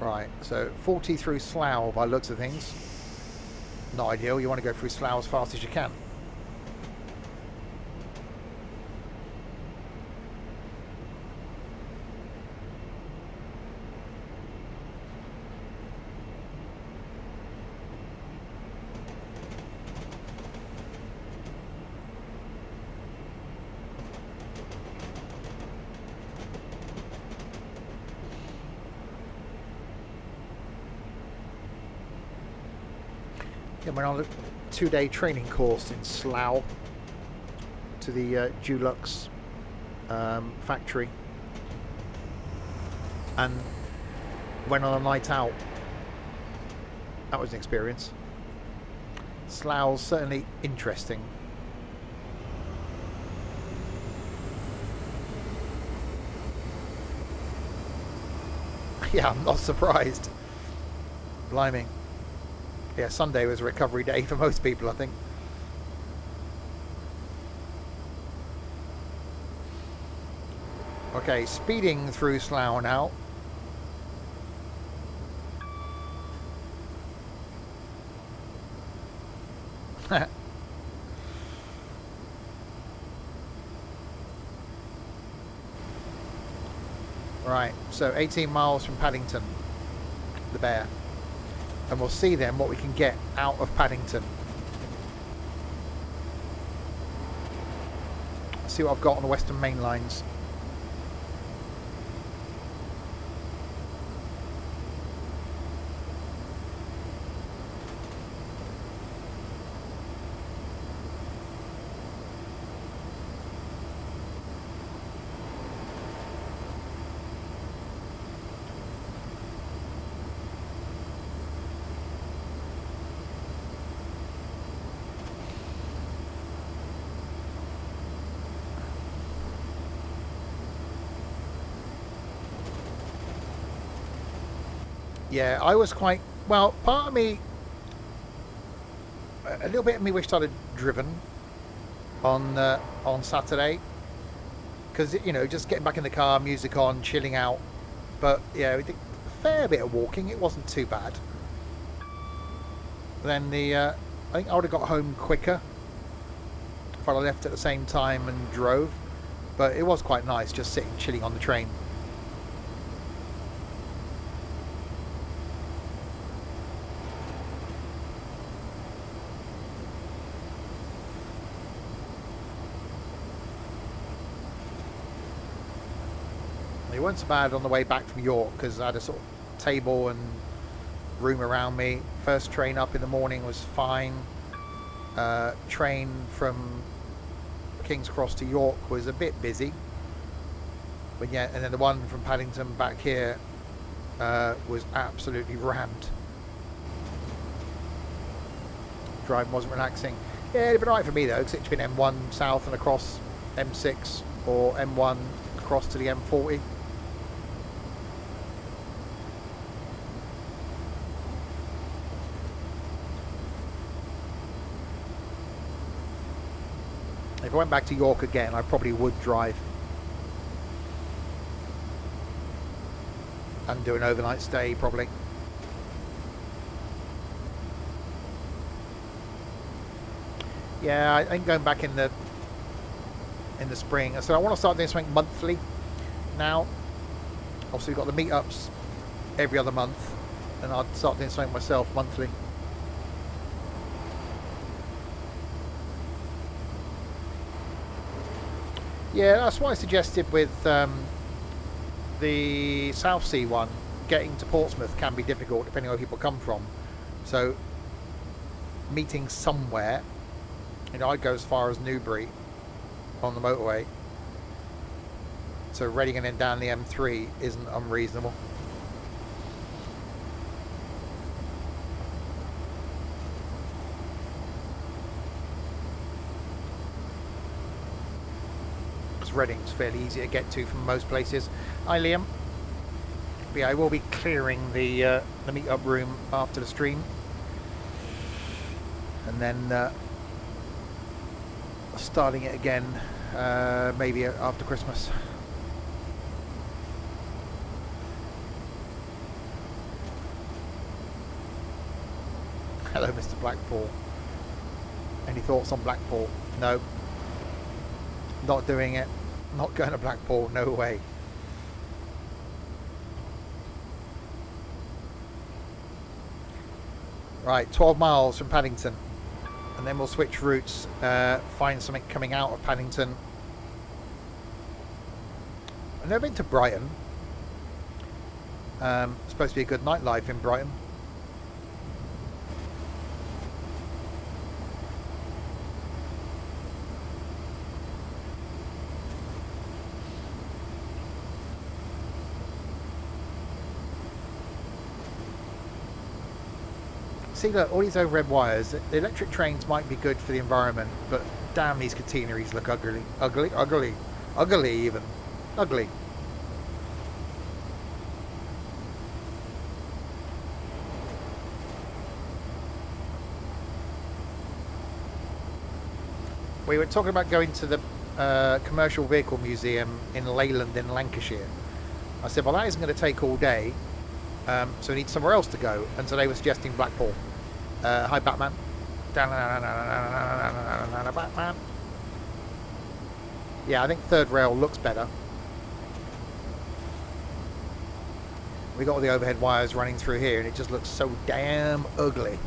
Right, so 40 through Slough by looks of things. Not ideal. You want to go through Slough as fast as you can. Yeah, went on a 2-day training course in Slough to the Dulux factory, and went on a night out. That was an experience. Slough's certainly interesting. Yeah, I'm not surprised. Blimey. Yeah, Sunday was a recovery day for most people, I think. Okay, speeding through Slough now. Right, so 18 miles from Paddington, the Bear. And we'll see then what we can get out of Paddington. See what I've got on the Western Main Lines. Yeah, I was quite... Well, part of me... A little bit of me wished I'd have driven on Saturday. Because, you know, just getting back in the car, music on, chilling out. But, yeah, we did a fair bit of walking. It wasn't too bad. Then I think I would have got home quicker if I'd have left at the same time and drove. But it was quite nice just sitting, chilling on the train. It wasn't so bad on the way back from York because I had a sort of table and room around me. First train up in the morning was fine. Train from King's Cross to York was a bit busy, but yeah, and then the one from Paddington back here was absolutely rammed. Driving wasn't relaxing. Yeah, it'd been alright for me though, because it's been M1 south and across M6 or M1 across to the M40. If I went back to York again, I probably would drive and do an overnight stay probably. Yeah, I think going back in the spring. So I want to start doing something monthly now. Obviously we've got the meetups every other month, and I'll start doing something myself monthly. Yeah, that's what I suggested with the South Sea one. Getting to Portsmouth can be difficult depending on where people come from. So meeting somewhere, you know, I'd go as far as Newbury on the motorway. So Reading and then down the M3 isn't unreasonable. Reading's fairly easy to get to from most places. Hi Liam. But yeah, I will be clearing the meet-up room after the stream, and then starting it again maybe after Christmas. Hello Mr. Blackpool. Any thoughts on Blackpool? No. Not doing it. Not going to Blackpool, no way. Right, 12 miles from Paddington. And then we'll switch routes, find something coming out of Paddington. I've never been to Brighton. Supposed to be a good nightlife in Brighton. See, look, all these overhead wires. The electric trains might be good for the environment, but damn, these catenaries look ugly. Ugly even. Ugly. We were talking about going to the Commercial Vehicle Museum in Leyland in Lancashire. I said, well, that isn't going to take all day, so we need somewhere else to go. And so they were suggesting Blackpool. Hi, Batman. Batman. Yeah, I think third rail looks better. We got all the overhead wires running through here, and it just looks so damn ugly.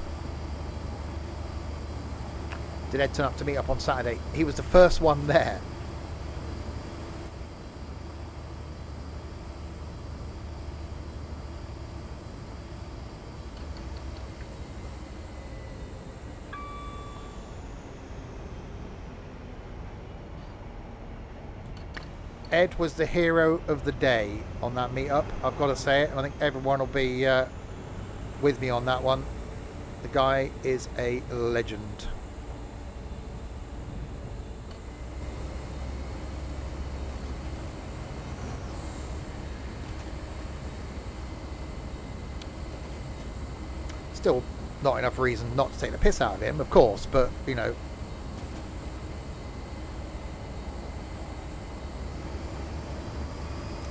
Did Ed turn up to meet up on Saturday? He was the first one there. Ed was the hero of the day on that meetup, I've got to say it, and I think everyone will be with me on that one. The guy is a legend. Still not enough reason not to take the piss out of him, of course, but, you know.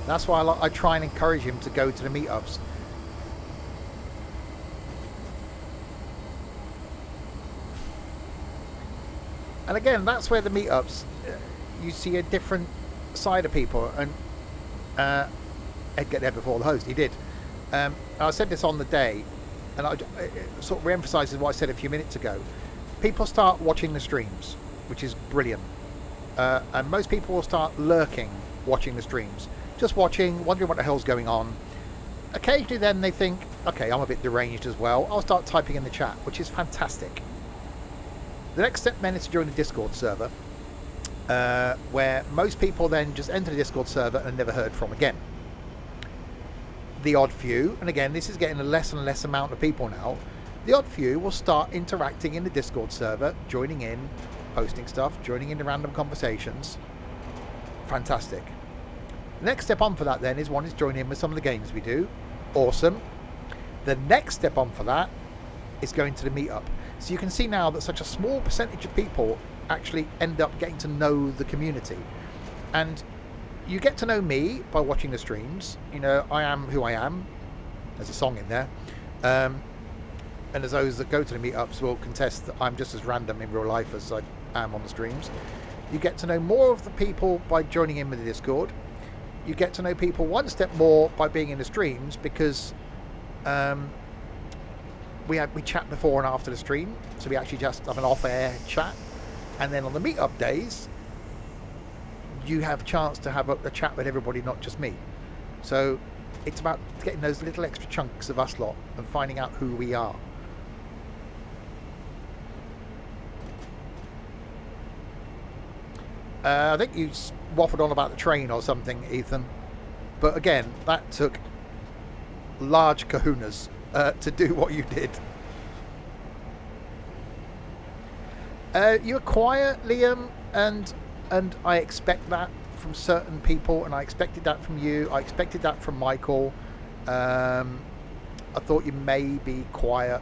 That's why I try and encourage him to go to the meetups. And again, that's where the meetups, you see a different side of people. And Ed get there before the host. He did. I said this on the day, and it sort of re-emphasises what I said a few minutes ago. People start watching the streams, which is brilliant. And most people will start lurking, watching the streams. Just watching, wondering what the hell's going on. Occasionally then they think, okay, I'm a bit deranged as well. I'll start typing in the chat, which is fantastic. The next step then is to join the Discord server, where most people then just enter the Discord server and never heard from again. The odd few, and again, this is getting a less and less amount of people now, the odd few will start interacting in the Discord server, joining in, posting stuff, joining in the random conversations. Fantastic. The next step on for that then is one is joining in with some of the games we do. Awesome. The next step on for that is going to the meetup. So you can see now that such a small percentage of people actually end up getting to know the community. And you get to know me by watching the streams. You know, I am who I am. There's a song in there. And as those that go to the meetups will contest that I'm just as random in real life as I am on the streams. You get to know more of the people by joining in with the Discord. You get to know people one step more by being in the streams, because we chat before and after the stream, so we actually just have an off-air chat. And then on the meetup days, you have a chance to have a chat with everybody, not just me. So it's about getting those little extra chunks of us lot and finding out who we are. I think you waffled on about the train or something, Ethan. But again, that took large kahunas to do what you did. You were quiet, Liam, and I expect that from certain people, and I expected that from you. I expected that from Michael. I thought you may be quiet,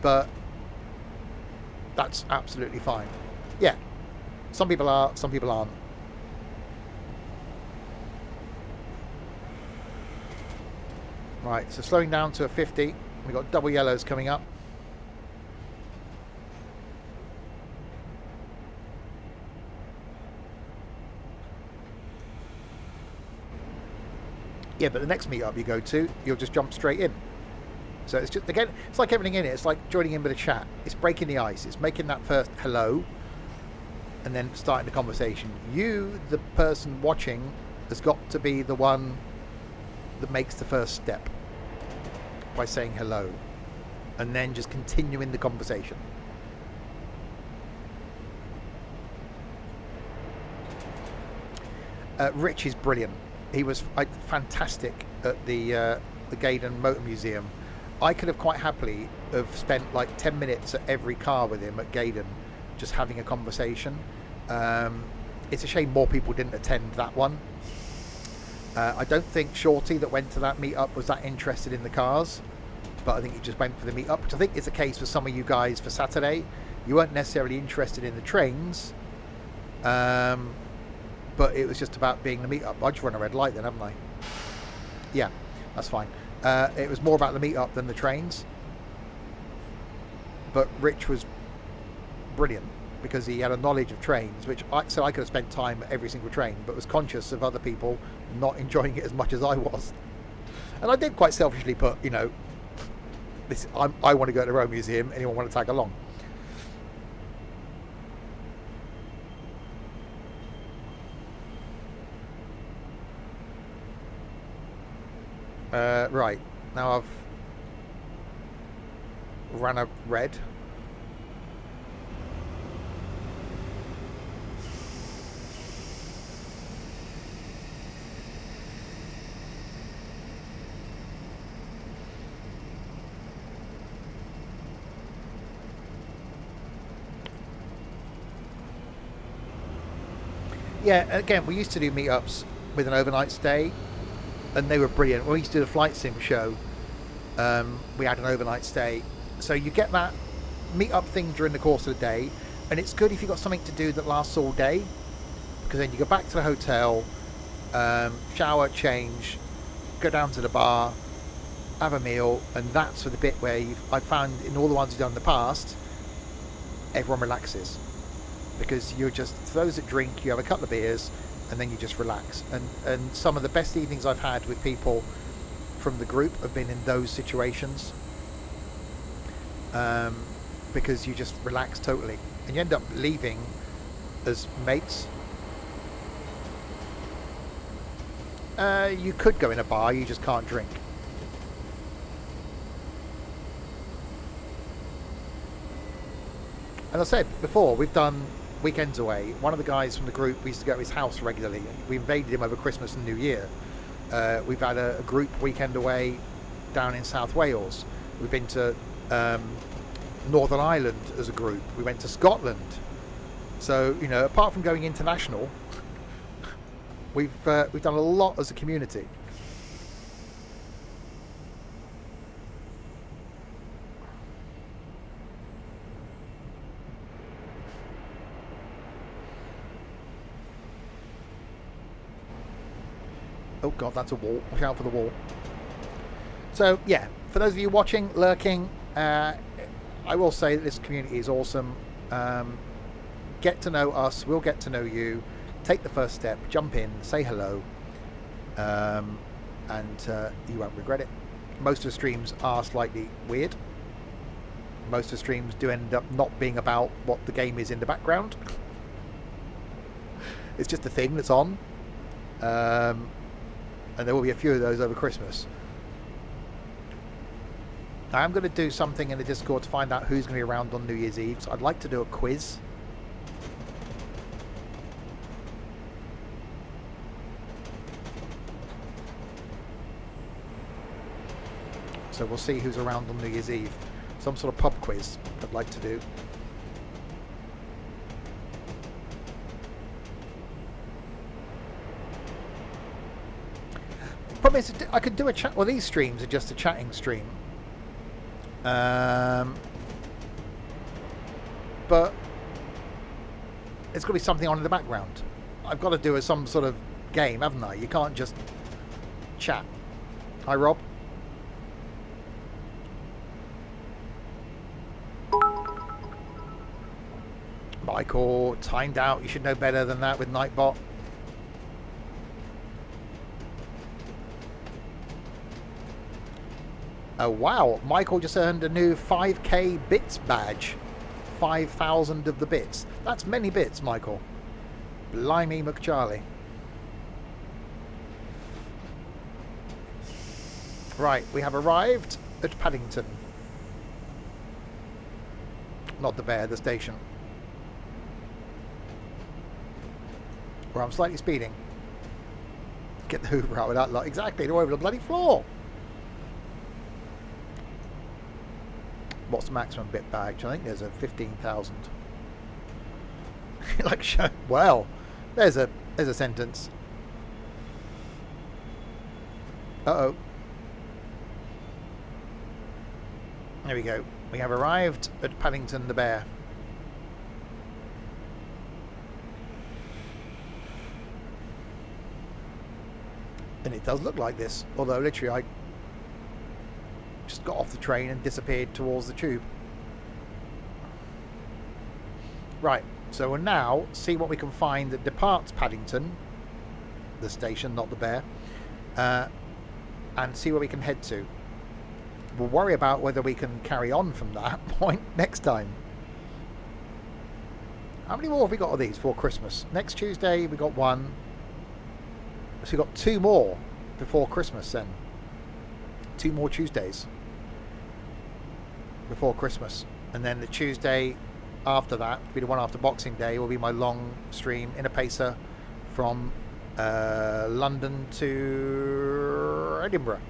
but that's absolutely fine. Yeah, some people are, some people aren't. Right, so slowing down to a 50. We've got double yellows coming up. Yeah, but the next meetup you go to, you'll just jump straight in. So it's just, again, it's like everything in it. It's like joining in with a chat. It's breaking the ice. It's making that first hello and then starting the conversation. You, the person watching, has got to be the one that makes the first step by saying hello and then just continuing the conversation. Rich is brilliant. He was fantastic at the Gaydon Motor Museum. I could have quite happily have spent like 10 minutes at every car with him at Gaydon, just having a conversation. It's a shame more people didn't attend that one. I don't think Shorty that went to that meetup was that interested in the cars, but I think he just went for the meetup, which I think is the case for some of you guys for Saturday. You weren't necessarily interested in the trains, but it was just about being the meetup. I just run a red light then, haven't I? Yeah, that's fine. It was more about the meetup than the trains. But Rich was brilliant because he had a knowledge of trains, so I could have spent time at every single train, but was conscious of other people not enjoying it as much as I was. And I did quite selfishly put, you know, I want to go to the Road Museum. Anyone want to tag along? Right, now I've ran a red. Yeah, again, we used to do meetups with an overnight stay, and they were brilliant. When we used to do the flight sim show, We had an overnight stay. So you get that meet-up thing during the course of the day, and it's good if you've got something to do that lasts all day, because then you go back to the hotel, shower, change, go down to the bar, have a meal, and that's for the bit where I found in all the ones you've done in the past, everyone relaxes, because you're just, for those that drink, you have a couple of beers and then you just relax. And some of the best evenings I've had with people from the group have been in those situations, because you just relax totally and you end up leaving as mates. You could go in a bar, you just can't drink. As I said before, we've done weekends away. One of the guys from the group, we used to go to his house regularly. We invaded him over Christmas and New Year. We've had a group weekend away down in South Wales. We've been to Northern Ireland as a group. We went to Scotland. So, you know, apart from going international, we've done a lot as a community. Oh god, that's a wall. Watch out for the wall. So yeah, for those of you watching, lurking, I will say that this community is awesome. Get to know us, we'll get to know you. Take the first step, jump in, say hello, and you won't regret it. Most of the streams are slightly weird. Most of the streams do end up not being about what the game is in the background. It's just a thing that's on. And there will be a few of those over Christmas. I am going to do something in the Discord to find out who's going to be around on New Year's Eve. So I'd like to do a quiz. So we'll see who's around on New Year's Eve. Some sort of pub quiz I'd like to do. Problem is, I could do a chat. Well, these streams are just a chatting stream. But it's got to be something on in the background. I've got to do some sort of game, haven't I? You can't just chat. Hi, Rob. Michael, timed out. You should know better than that with Nightbot. Oh wow, Michael just earned a new 5k bits badge. 5,000 of the bits. That's many bits, Michael. Blimey McCharlie. Right, we have arrived at Paddington. Not the Bear, the station. Where I'm slightly speeding. Get the Hoover out with that lot. Exactly, they're over the bloody floor. What's the maximum bit badge? I think there's a 15,000. Like, well, there's a sentence. Uh-oh. There we go. We have arrived at Paddington the Bear. And it does look like this, although literally I just got off the train and disappeared towards the tube. Right, so we'll now see what we can find that departs Paddington, the station, not the Bear, and see where we can head to. We'll worry about whether we can carry on from that point next time. How many more have we got of these for Christmas? Next Tuesday we got one. So we've got 2 more before Christmas then. 2 more Tuesdays before Christmas. And then the Tuesday after that, will be the one after Boxing Day, will be my long stream in a pacer from London to Edinburgh.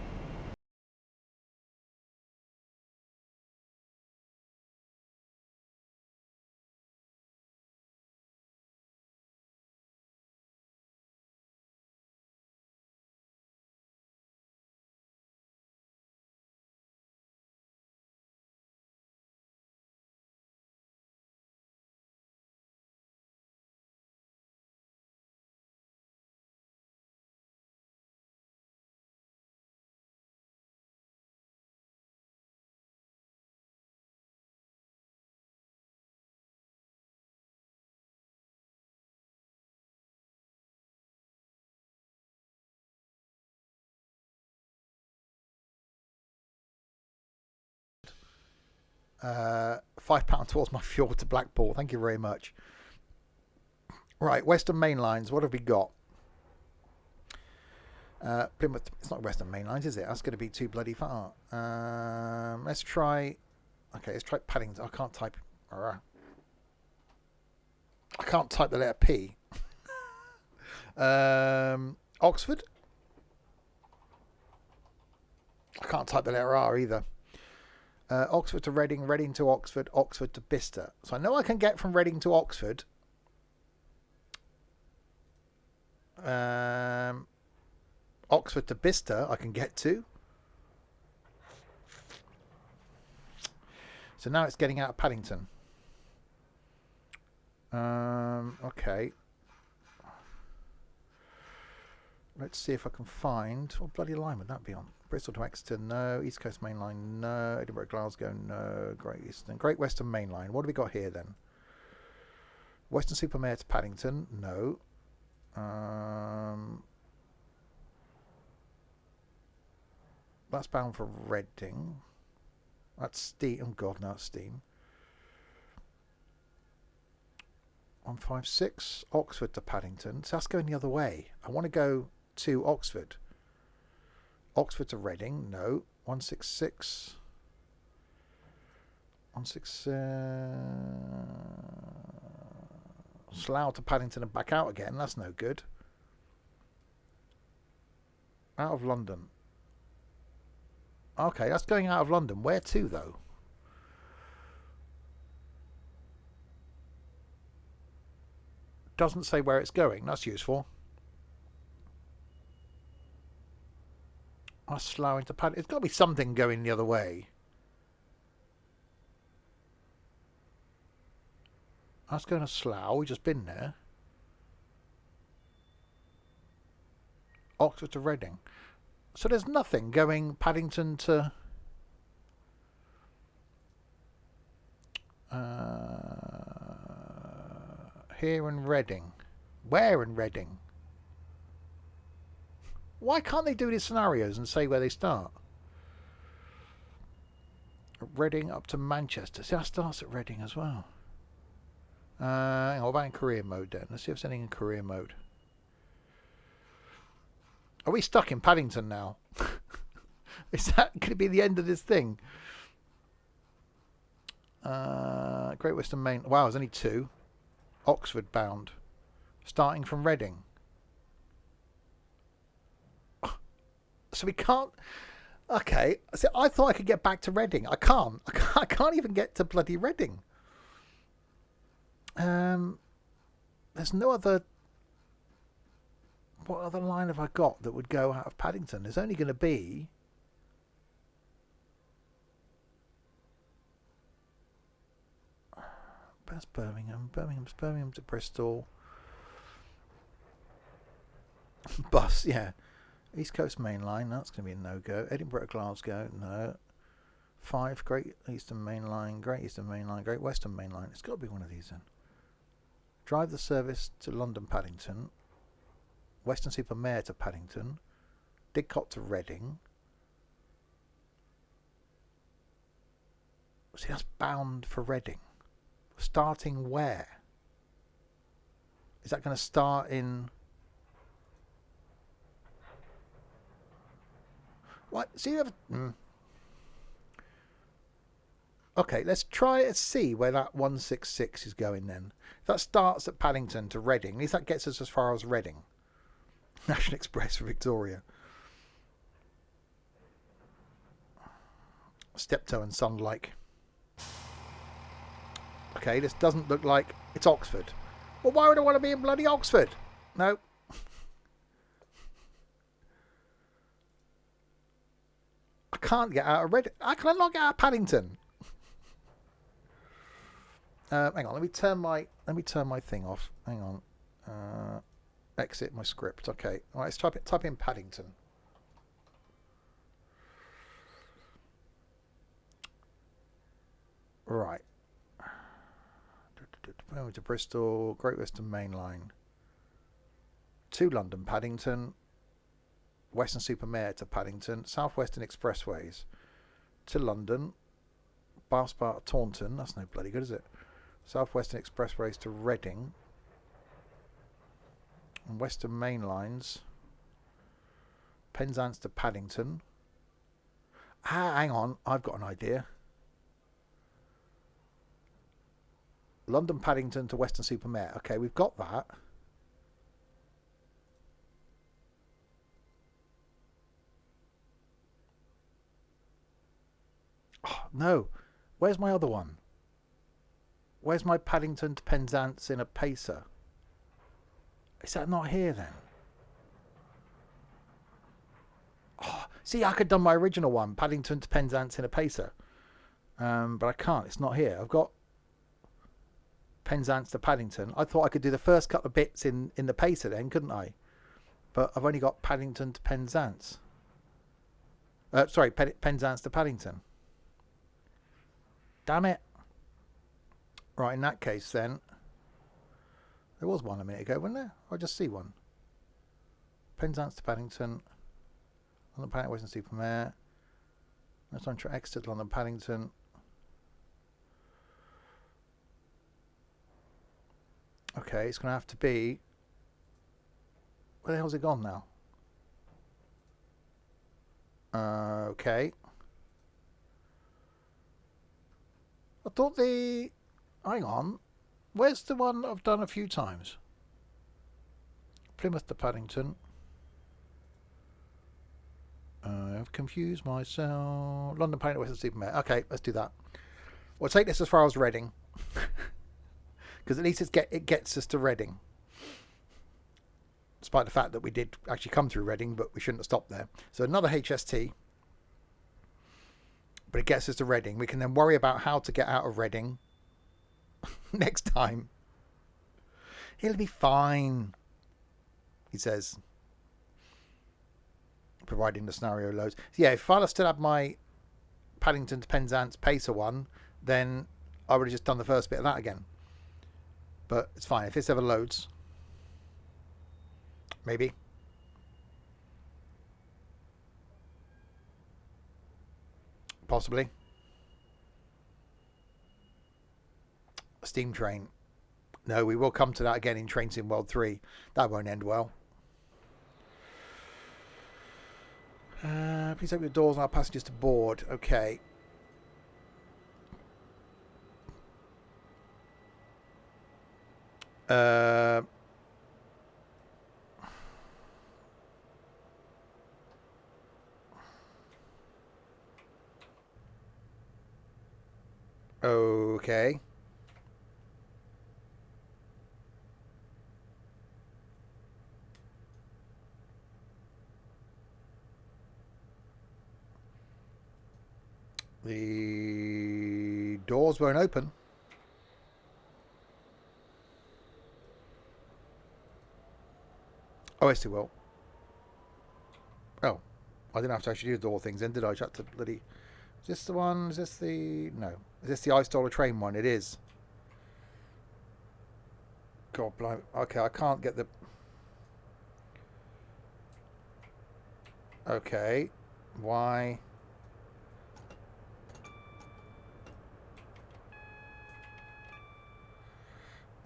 £5 towards my fuel to Blackpool. Thank you very much. Right, Western Main Lines. What have we got? Plymouth. It's not Western Main Lines, is it? That's going to be too bloody far. Let's try. Okay, let's try Paddington. I can't type. I can't type the letter P. Oxford. I can't type the letter R either. Oxford to Reading, Reading to Oxford, Oxford to Bicester. So I know I can get from Reading to Oxford. Oxford to Bicester I can get to. So now it's getting out of Paddington. Okay. Let's see if I can find... What bloody line would that be on? Bristol to Exeter, no. East Coast Main Line, no. Edinburgh, Glasgow, no. Great Eastern. Great Western Main Line. What have we got here then? Western Supermare to Paddington, no. That's bound for Reading. That's Steam. Oh God, no, that's Steam. 156. Oxford to Paddington. So that's going the other way. I want to go to Oxford. Oxford to Reading, no. 166. 166. Slough to Paddington and back out again. That's no good. Out of London. Okay, that's going out of London. Where to, though? Doesn't say where it's going. That's useful. That's Slough into Paddington. It's got to be something going the other way. That's going to Slough. We've just been there. Oxford to Reading. So there's nothing going Paddington to... here in Reading. Where in Reading? Why can't they do these scenarios and say where they start? Reading up to Manchester. See, that starts at Reading as well. Hang on, what about in career mode then? Let's see if there's anything in career mode. Are we stuck in Paddington now? Is that going to be the end of this thing? Great Western Main. Wow, there's only 2. Oxford bound. Starting from Reading. So we can't... Okay, so I thought I could get back to Reading. I can't. I can't even get to bloody Reading. There's no other... What other line have I got that would go out of Paddington? There's only going to be... That's Birmingham. Birmingham to Bristol. Bus, yeah. East Coast Main Line, that's going to be a no-go. Edinburgh to Glasgow, no. 5, Great Eastern Main Line, Great Eastern Main Line, Great Western Main Line. It's got to be one of these then. Drive the service to London Paddington. Western Supermare to Paddington. Didcot to Reading. See, that's bound for Reading. Starting where? Is that going to start in... What? See, you have... Okay, let's try and see where that 166 is going then. If that starts at Paddington to Reading, at least that gets us as far as Reading. National Express for Victoria. Steptoe and Son like. Okay, this doesn't look like it's Oxford. Well, why would I want to be in bloody Oxford? No. I can't get out of Reading. How can I not get out of Paddington? Hang on, let me turn my thing off. Hang on. Exit my script. Okay. All right, let's type in Paddington. Right. Over to Bristol, Great Western Main Line. To London Paddington. Western Supermare to Paddington. South Western Expressways to London. Bathspa to Taunton. That's no bloody good, is it? Southwestern Expressways to Reading. And Western Main Lines. Penzance to Paddington. Hang on. I've got an idea. London Paddington to Weston-super-Mare. Okay, we've got that. Oh, no. Where's my other one? Where's my Paddington to Penzance in a Pacer? Is that not here then? Oh, see, I could have done my original one, Paddington to Penzance in a Pacer. But I can't. It's not here. I've got Penzance to Paddington. I thought I could do the first couple of bits in the Pacer then, couldn't I? But I've only got Paddington to Penzance. Sorry, Penzance to Paddington. Damn it. Right, in that case then. There was one a minute ago, wasn't there? I just see one. Penzance to Paddington. London Paddington, Weston-super-Mare. That's on Exeter to London Paddington. Okay, it's going to have to be... Where the hell's it gone now? Okay. I thought the... Hang on. Where's the one I've done a few times? Plymouth to Paddington. I've confused myself. London Paddington, Weston-super-Mare. Okay, let's do that. We'll take this as far as Reading. Because at least it gets us to Reading. Despite the fact that we did actually come through Reading, but we shouldn't have stopped there. So another HST. But it gets us to Reading. We can then worry about how to get out of Reading next time. He'll be fine, he says. Providing the scenario loads. So yeah, if I'd still had my Paddington to Penzance Pacer one, then I would have just done the first bit of that again. But it's fine. If this ever loads, maybe. Possibly. A steam train. No, we will come to that again in Train Sim World 3. That won't end well. Please open the doors and allow passengers to board. Okay. Okay. The doors won't open. Oh, yes, it will. Oh, I didn't have to actually do the door things then, did I? I had to bloody... Is this the one? Is this the... No. Is this the I Stole a Train one? It is. God, blimey. Okay, I can't get the... Okay. Why...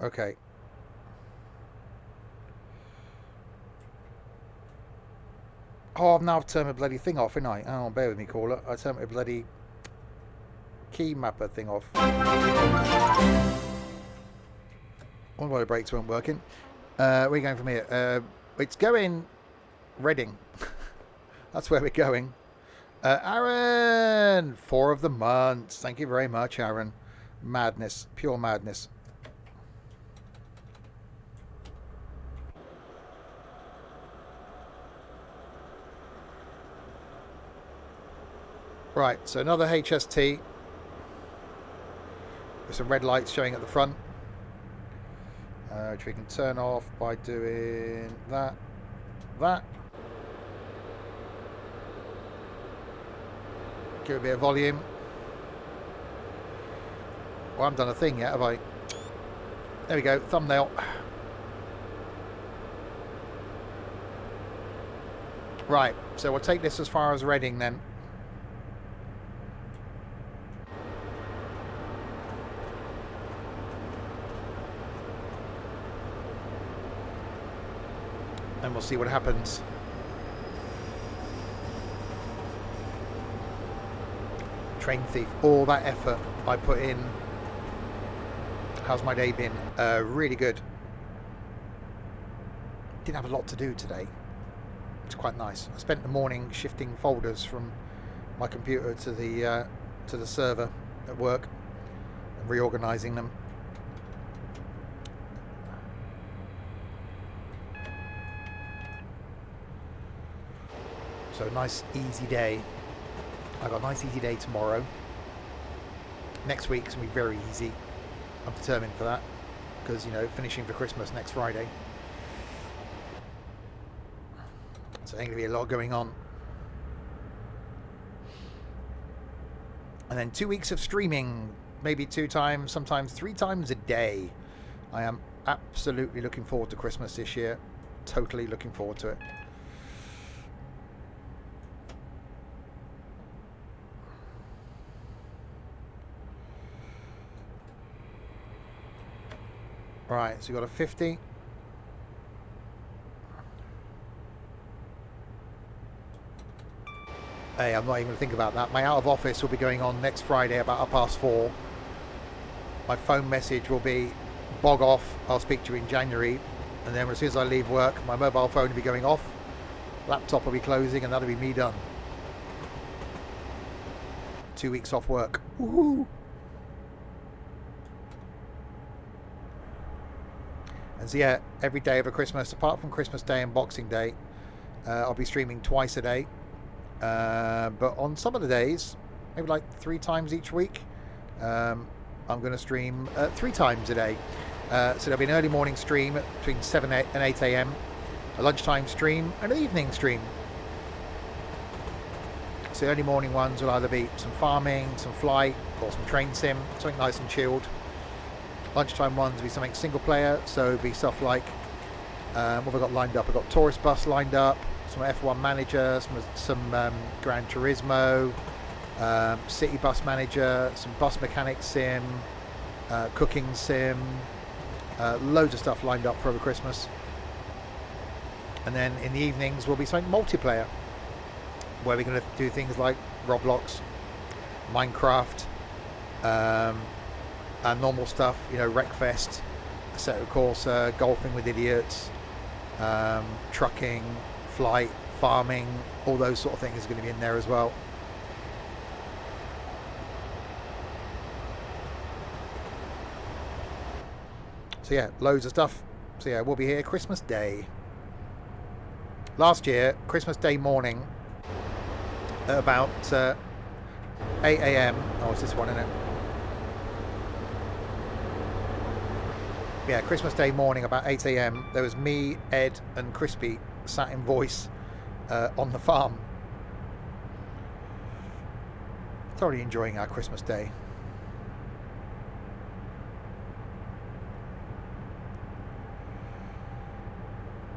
Okay. Oh, I've now turned my bloody thing off, ain't I? Oh, bear with me, caller. I turned my bloody key mapper thing off. Wonder why the brakes weren't working. Where are we going from here? It's going Reading. That's where we're going. Aaron! 4 of the months. Thank you very much, Aaron. Madness. Pure madness. Right, so another HST with some red lights showing at the front, which we can turn off by doing that. Give it a bit of volume. Well, I haven't done a thing yet, have I? There we go, thumbnail. Right, so we'll take this as far as Reading then. and we'll see what happens. Train thief, all that effort I put in. How's my day been? Really good. Didn't have a lot to do today. It's quite nice. I spent the morning shifting folders from my computer to the server at work and reorganizing them. So a nice easy day. I got a nice easy day tomorrow. Next week's gonna be very easy. I'm determined for that because, you know, finishing for Christmas next Friday. So there's going to be a lot going on. And then 2 weeks of streaming, maybe 2 times, sometimes 3 times a day. I am absolutely looking forward to Christmas this year. Totally looking forward to it. Right, so you got a 50. Hey, I'm not even going to think about that. My out of office will be going on next Friday about 4:30. My phone message will be bog off, I'll speak to you in January. And then as soon as I leave work, my mobile phone will be going off. Laptop will be closing, and that'll be me done. 2 weeks off work. Woohoo! And so yeah, every day over Christmas, apart from Christmas Day and Boxing Day, I'll be streaming twice a day. But on some of the days, maybe like 3 times each week, I'm going to stream 3 times a day. So there'll be an early morning stream between 7 and 8 a.m, a lunchtime stream, and an evening stream. So the early morning ones will either be some farming, some flight, or some train sim, something nice and chilled. Lunchtime ones will be something single player, so it'll be stuff like, what have I got lined up? I've got Tourist Bus lined up, some F1 Manager, some Gran Turismo, City Bus Manager, some Bus Mechanic Sim, Cooking Sim, loads of stuff lined up for over Christmas. And then in the evenings will be something multiplayer, where we're going to do things like Roblox, Minecraft, and normal stuff, you know, Wreckfest, Assetto Corsa, Golfing with Idiots, trucking, flight, farming, all those sort of things are going to be in there as well. So yeah, loads of stuff. So yeah, we'll be here Christmas Day. Last year, Christmas Day morning, at about 8 a.m. Oh, it's this one, isn't it? Yeah, Christmas Day morning, about 8 a.m, there was me, Ed, and Crispy sat in voice on the farm. Thoroughly enjoying our Christmas Day.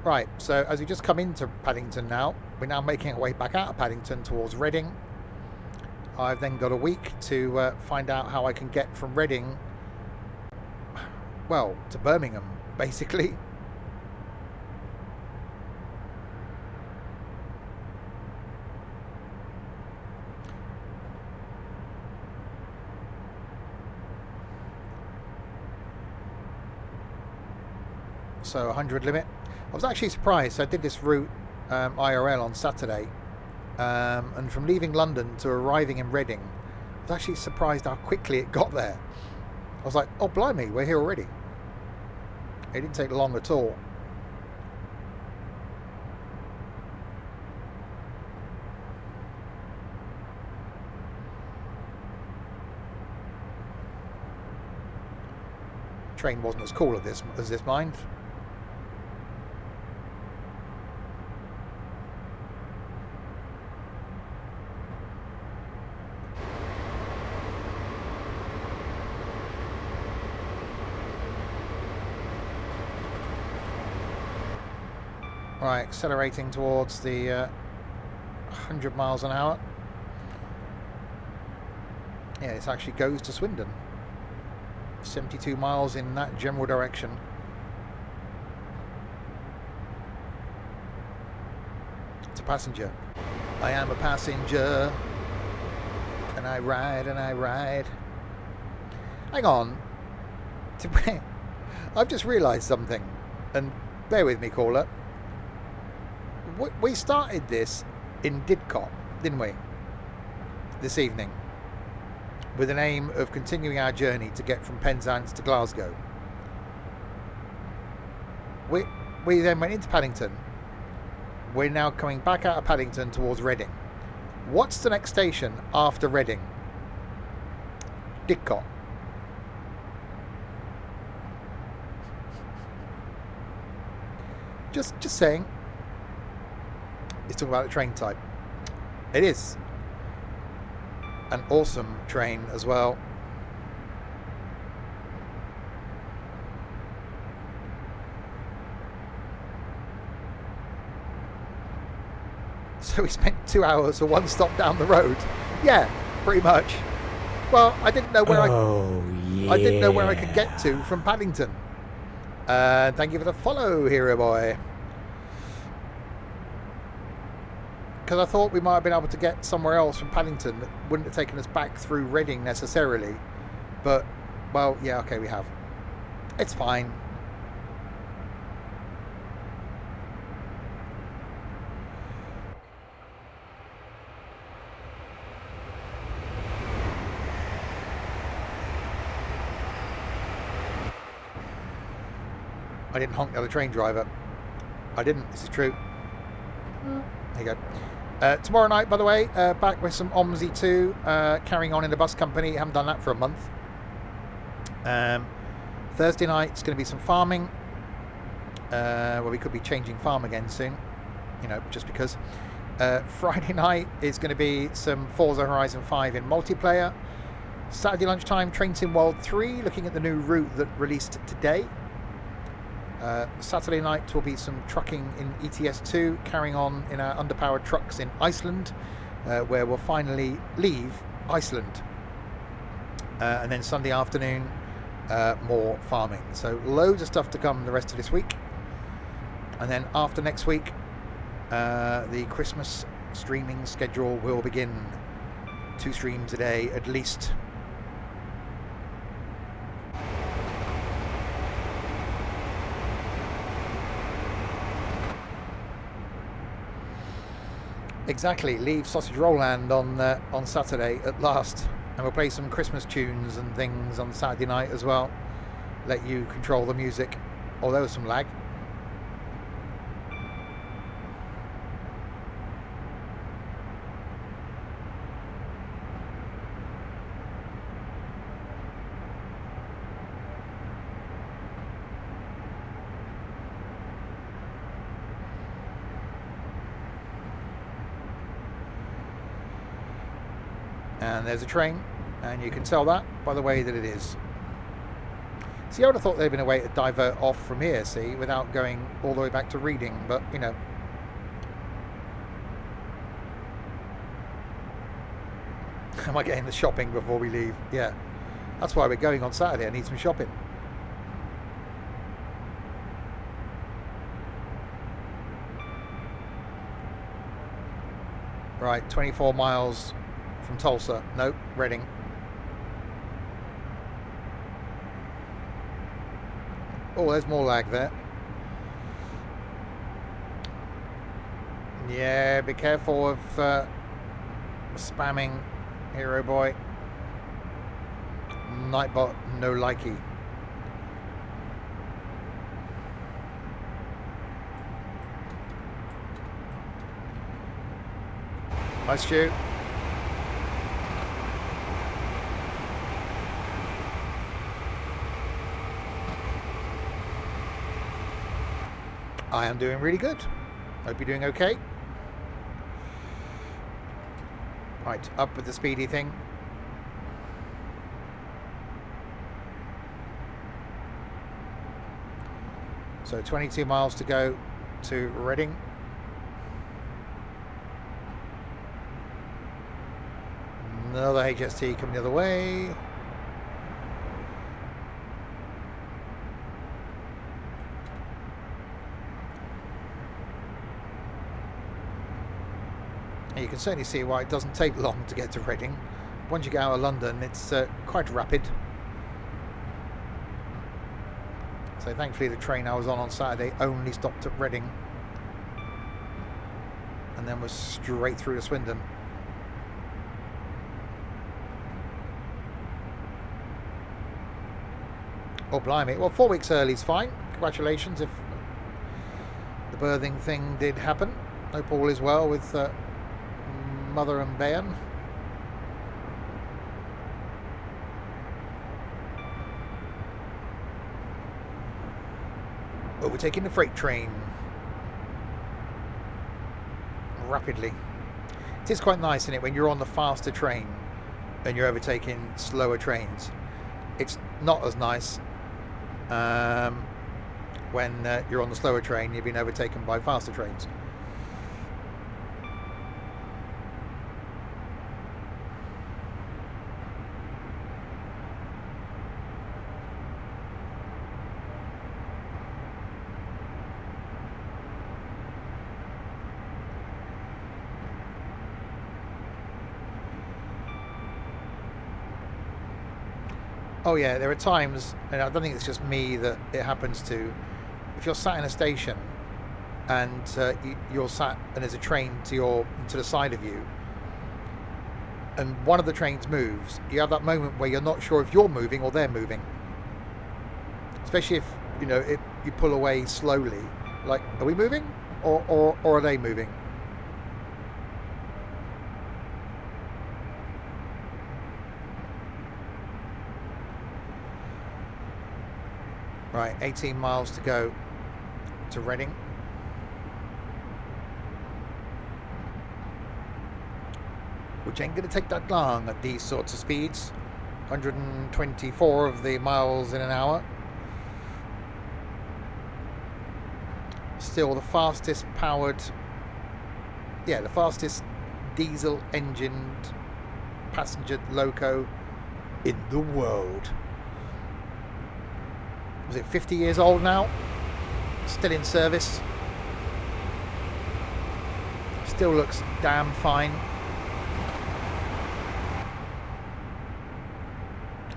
Right, so as we just come into Paddington now, we're now making our way back out of Paddington towards Reading. I've then got a week to find out how I can get from Reading, well, to Birmingham, basically. So 100 limit. I was actually surprised. I did this route IRL on Saturday, and from leaving London to arriving in Reading, I was actually surprised how quickly it got there. I was like, oh blimey, we're here already. It didn't take long at all. Train wasn't as cool as this mind. Right, accelerating towards the 100 miles an hour. Yeah, this actually goes to Swindon. 72 miles in that general direction. It's a passenger. I am a passenger. And I ride and I ride. Hang on. I've just realised something. And bear with me, caller. We started this in Didcot, didn't we? This evening. With an aim of continuing our journey to get from Penzance to Glasgow. We then went into Paddington. We're now coming back out of Paddington towards Reading. What's the next station after Reading? Didcot. Just saying. It's talking about the train type. It is an awesome train as well. So we spent 2 hours for one stop down the road. Yeah, pretty much. Well, I didn't know where I didn't know where I could get to from Paddington. Thank you for the follow, hero boy. Because I thought we might have been able to get somewhere else from Paddington that wouldn't have taken us back through Reading necessarily. But, well, yeah, okay, we have. It's fine. I didn't honk the other train driver. I didn't. This is true. There you go. Tomorrow night, by the way, back with some OMSI 2, carrying on in the bus company. Haven't done that for a month. Thursday night, it's going to be some farming. Well, we could be changing farm again soon. You know, just because. Friday night is going to be some Forza Horizon 5 in multiplayer. Saturday lunchtime, Train Sim World 3, looking at the new route that released today. Saturday night will be some trucking in ETS2, carrying on in our underpowered trucks in Iceland, where we'll finally leave Iceland. And then Sunday afternoon, more farming. So loads of stuff to come the rest of this week. And then after next week, the Christmas streaming schedule will begin. 2 streams a day at least. Exactly, leave Sausage Roland on Saturday at last, and we'll play some Christmas tunes and things on Saturday night as well. Let you control the music, although there was some lag. And there's a train, and you can tell that by the way that it is. See, I would have thought there'd been a way to divert off from here, see, without going all the way back to Reading, but, you know. Am I getting the shopping before we leave? Yeah. That's why we're going on Saturday. I need some shopping. Right, 24 miles from Tulsa. Nope, Reading. Oh, there's more lag there. Yeah, be careful of spamming, hero boy. Nightbot, no likey. Hi, Stu. I am doing really good. Hope you're doing okay. Right, up with the speedy thing. So 22 miles to go to Reading. Another HST coming the other way. And you can certainly see why it doesn't take long to get to Reading. Once you get out of London, it's quite rapid. So thankfully the train I was on Saturday only stopped at Reading and then was straight through to Swindon. Oh blimey, well 4 weeks early is fine. Congratulations if the birthing thing did happen. Hope all is well with mother and bairn. Overtaking the freight train rapidly. It is quite nice, isn't it, when you're on the faster train and you're overtaking slower trains. It's not as nice when you're on the slower train, you've been overtaken by faster trains. Oh yeah, there are times, and I don't think it's just me that it happens to, if you're sat in a station and you're sat and there's a train to the side of you and one of the trains moves, you have that moment where you're not sure if you're moving or they're moving. Especially if, you pull away slowly, like, are we moving or are they moving? Right, 18 miles to go to Reading. Which ain't going to take that long at these sorts of speeds. 124 of the miles in an hour. Still the fastest powered, the fastest diesel engined passenger loco in the world. Was it 50 years old now? Still in service. Still looks damn fine.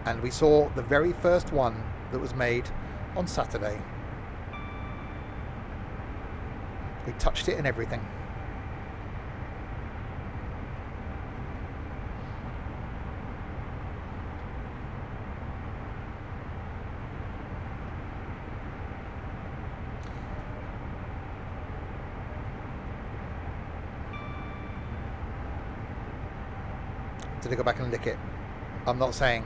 And we saw the very first one that was made on Saturday. We touched it and everything. Did I go back and lick it? I'm not saying.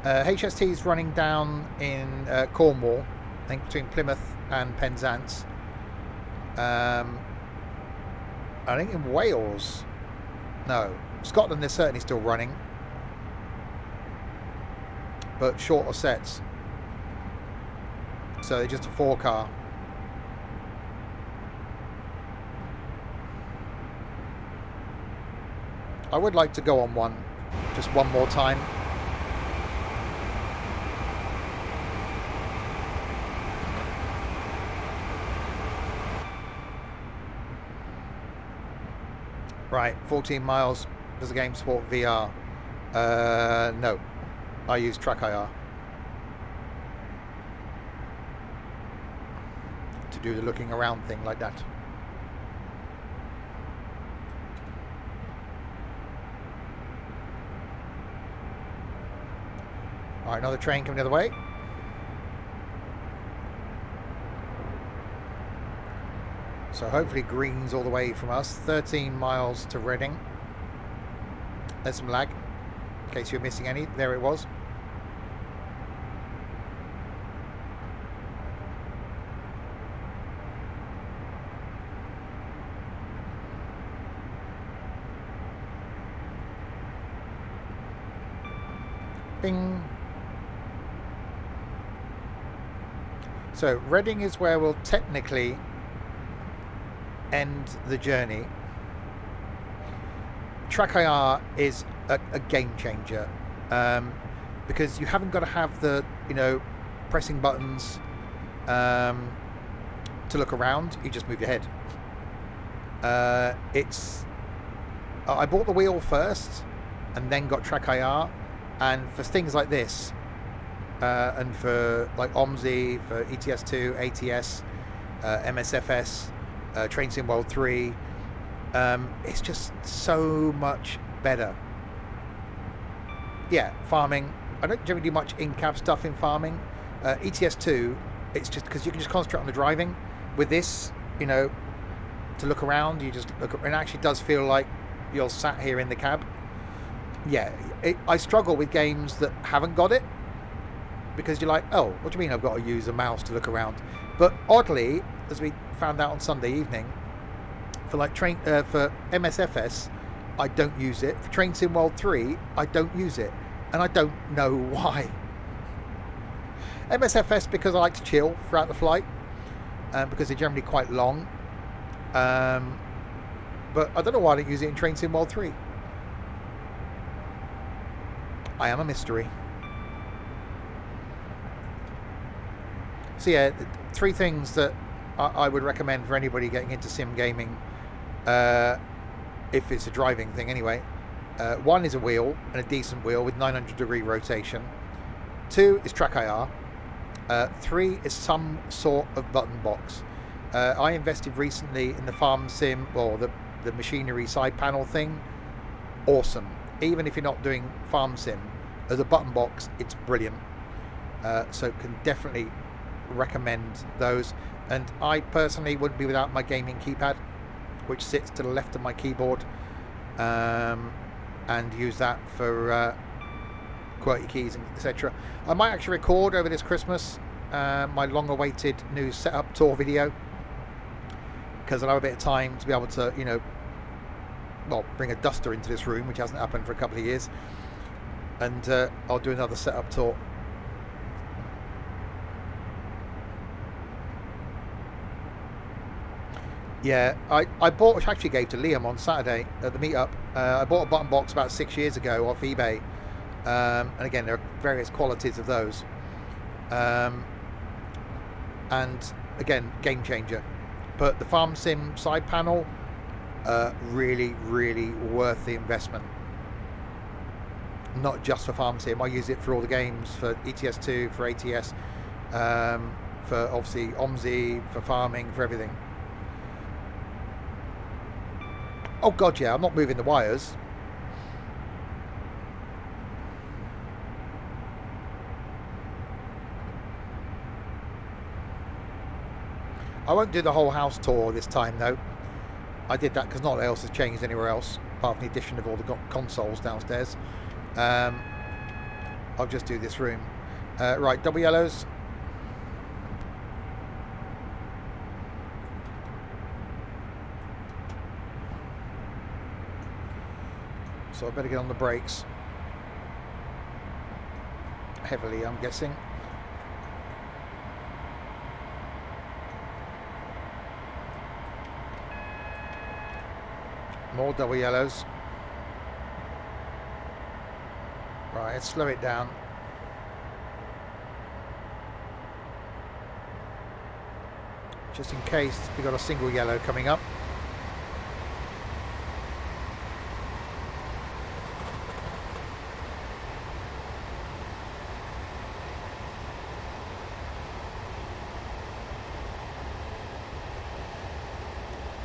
HST is running down in Cornwall, I think between Plymouth and Penzance. I think in Wales. No, Scotland is certainly still running, but shorter sets. So they're just a 4-car. I would like to go on one, just one more time. Right, 14 miles. Does the game support VR? No. I use TrackIR to do the looking around thing like that. Alright, another train coming the other way. So hopefully green's all the way from us. 13 miles to Reading. There's some lag, in case you're missing any. There it was. Bing. So Reading is where we'll technically end the journey. TrackIR is a game changer, because you haven't got to have the pressing buttons to to look around, you just move your head. I bought the wheel first and then got Track IR, and for things like this and for like OMSI, for ETS2, ATS, MSFS, Train Sim World 3, it's just so much better. Yeah, farming, I don't generally do much in-cab stuff in farming. ETS2, it's just because you can just concentrate on the driving. With this, you know, to look around, you just look, and it actually does feel like you're sat here in the cab. Yeah, I struggle with games that haven't got it, because you're like, oh, what do you mean I've got to use a mouse to look around? But oddly, as we found out on Sunday evening, for like for MSFS, I don't use it. For Train Sim World 3, I don't use it, and I don't know why. MSFS because I like to chill throughout the flight, because they're generally quite long. But I don't know why I don't use it in Train Sim World 3. I am a mystery. So yeah, 3 things that I would recommend for anybody getting into sim gaming, if it's a driving thing anyway. 1 is a wheel, and a decent wheel with 900-degree rotation. 2 is Track IR. 3 is some sort of button box. I invested recently in the farm sim, or the machinery side panel thing. Awesome. Even if you're not doing farm sim, as a button box, it's brilliant. So can definitely recommend those. And I personally wouldn't be without my gaming keypad, which sits to the left of my keyboard, and use that for QWERTY keys, etc. I might actually record over this Christmas my long-awaited new setup tour video, because I'll have a bit of time to be able to, you know, well, bring a duster into this room, which hasn't happened for a couple of years, and I'll do another setup tour. Yeah, I bought, which I actually gave to Liam on Saturday at the meetup. I bought a button box about 6 years ago off eBay, and again, there are various qualities of those, and again, game changer. But the farm sim side panel, really, really worth the investment. Not just for farm sim, I use it for all the games, for ETS2, for ATS, for obviously OMSI, for farming, for everything. Oh god, yeah, I'm not moving the wires. I won't do the whole house tour this time though. I did that because not else has changed anywhere else, apart from the addition of all the consoles downstairs. I'll just do this room. Right, double yellows. So I better get on the brakes. Heavily, I'm guessing. More double yellows. Right, let's slow it down. Just in case we've got a single yellow coming up.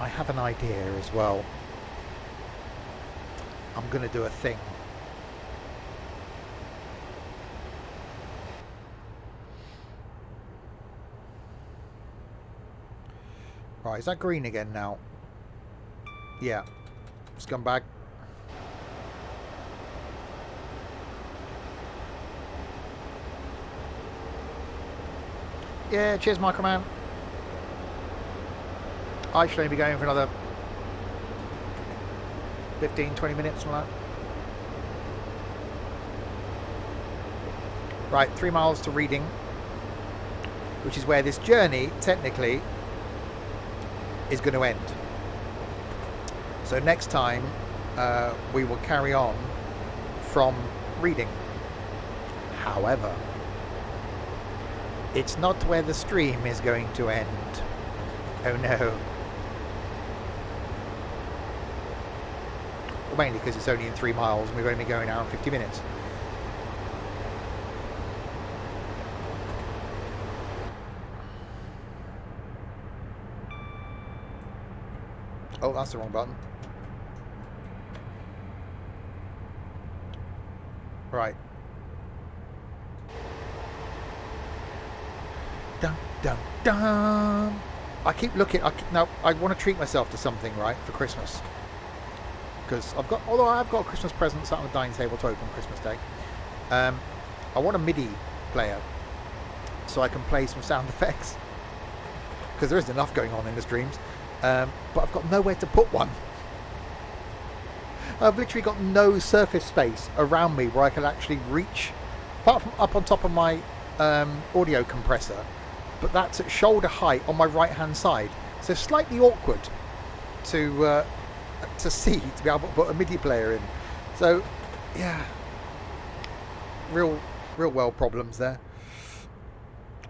I have an idea as well. I'm going to do a thing. Right, is that green again now? Yeah. Scumbag. Yeah, cheers, Microman. I should only be going for another 15-20 minutes on that. Right, 3 miles to Reading, which is where this journey technically is going to end. So next time we will carry on from Reading. However, it's not where the stream is going to end. Oh no. Well, mainly because it's only in 3 miles and we've only been going an hour and 50 minutes. Oh, that's the wrong button. Right. Dun, dun, dun. I keep looking. Now, I want to treat myself to something, right, for Christmas. Because although I've got Christmas presents out on the dining table to open Christmas Day, I want a MIDI player so I can play some sound effects. Because there isn't enough going on in the streams. But I've got nowhere to put one. I've literally got no surface space around me where I can actually reach, apart from up on top of my audio compressor, but that's at shoulder height on my right hand side, so slightly awkward to see, to be able to put a MIDI player in. So yeah, real world problems there.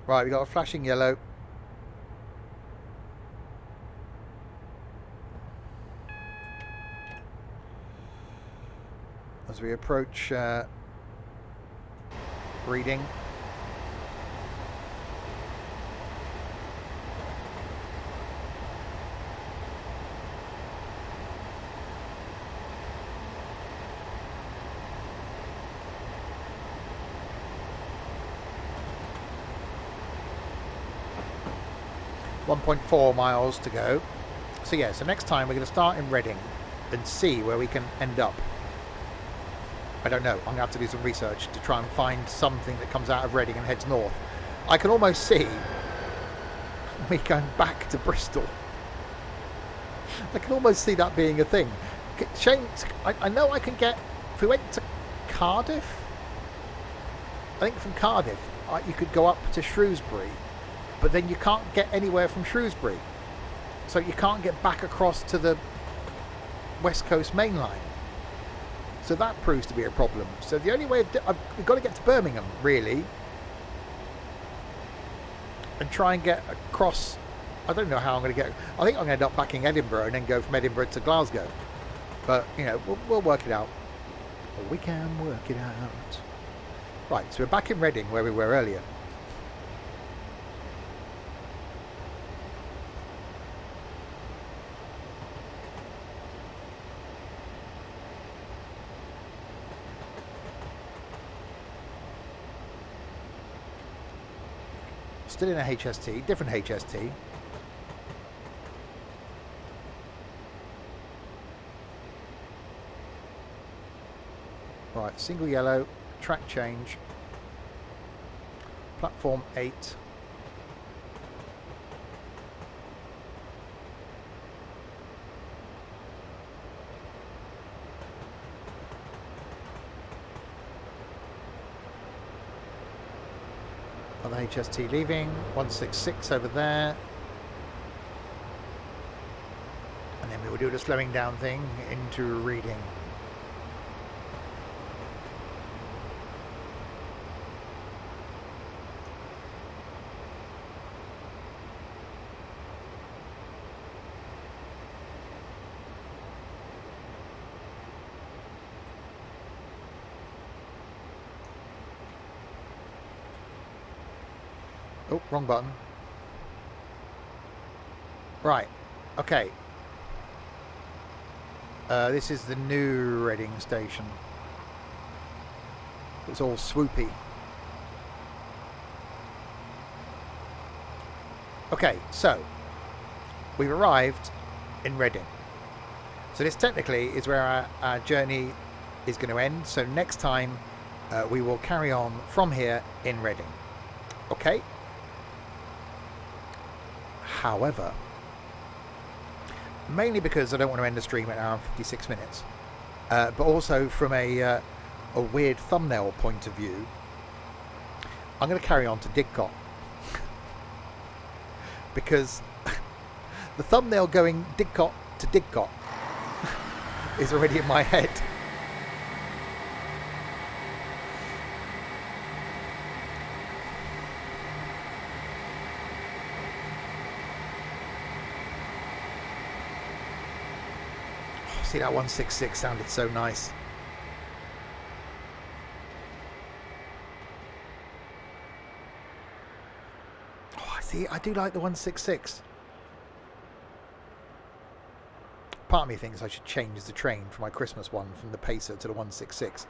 Right, we got a flashing yellow. As we approach Reading. .4 miles to go. So yeah, so next time we're going to start in Reading and see where we can end up. I don't know. I'm going to have to do some research to try and find something that comes out of Reading and heads north. I can almost see me going back to Bristol. I can almost see that being a thing. Shame, I know I can get... If we went to Cardiff, I think from Cardiff you could go up to Shrewsbury, but then you can't get anywhere from Shrewsbury. So you can't get back across to the West Coast main line. So that proves to be a problem. So the only way we've got to get to Birmingham, really, and try and get across. I don't know how I'm going to get. I think I'm going to end up back in Edinburgh and then go from Edinburgh to Glasgow. But you know, we'll work it out. Or we can work it out. Right. So we're back in Reading where we were earlier. Still in a HST, different HST. Right, single yellow, track change, platform 8. Other HST leaving, 166 over there. And then we will do the slowing down thing into Reading. Oh, wrong button. Right. Okay. This is the new Reading station. It's all swoopy. Okay, so we've arrived in Reading. So this technically is where our journey is going to end. So next time we will carry on from here in Reading. Okay? However, mainly because I don't want to end the stream at an hour and 56 minutes, but also from a weird thumbnail point of view, I'm going to carry on to Didcot. Because the thumbnail going Didcot to Didcot is already in my head. see, that 166 sounded so nice. Oh, I see. I do like the 166. Part of me thinks I should change the train for my Christmas one from the Pacer to the 166.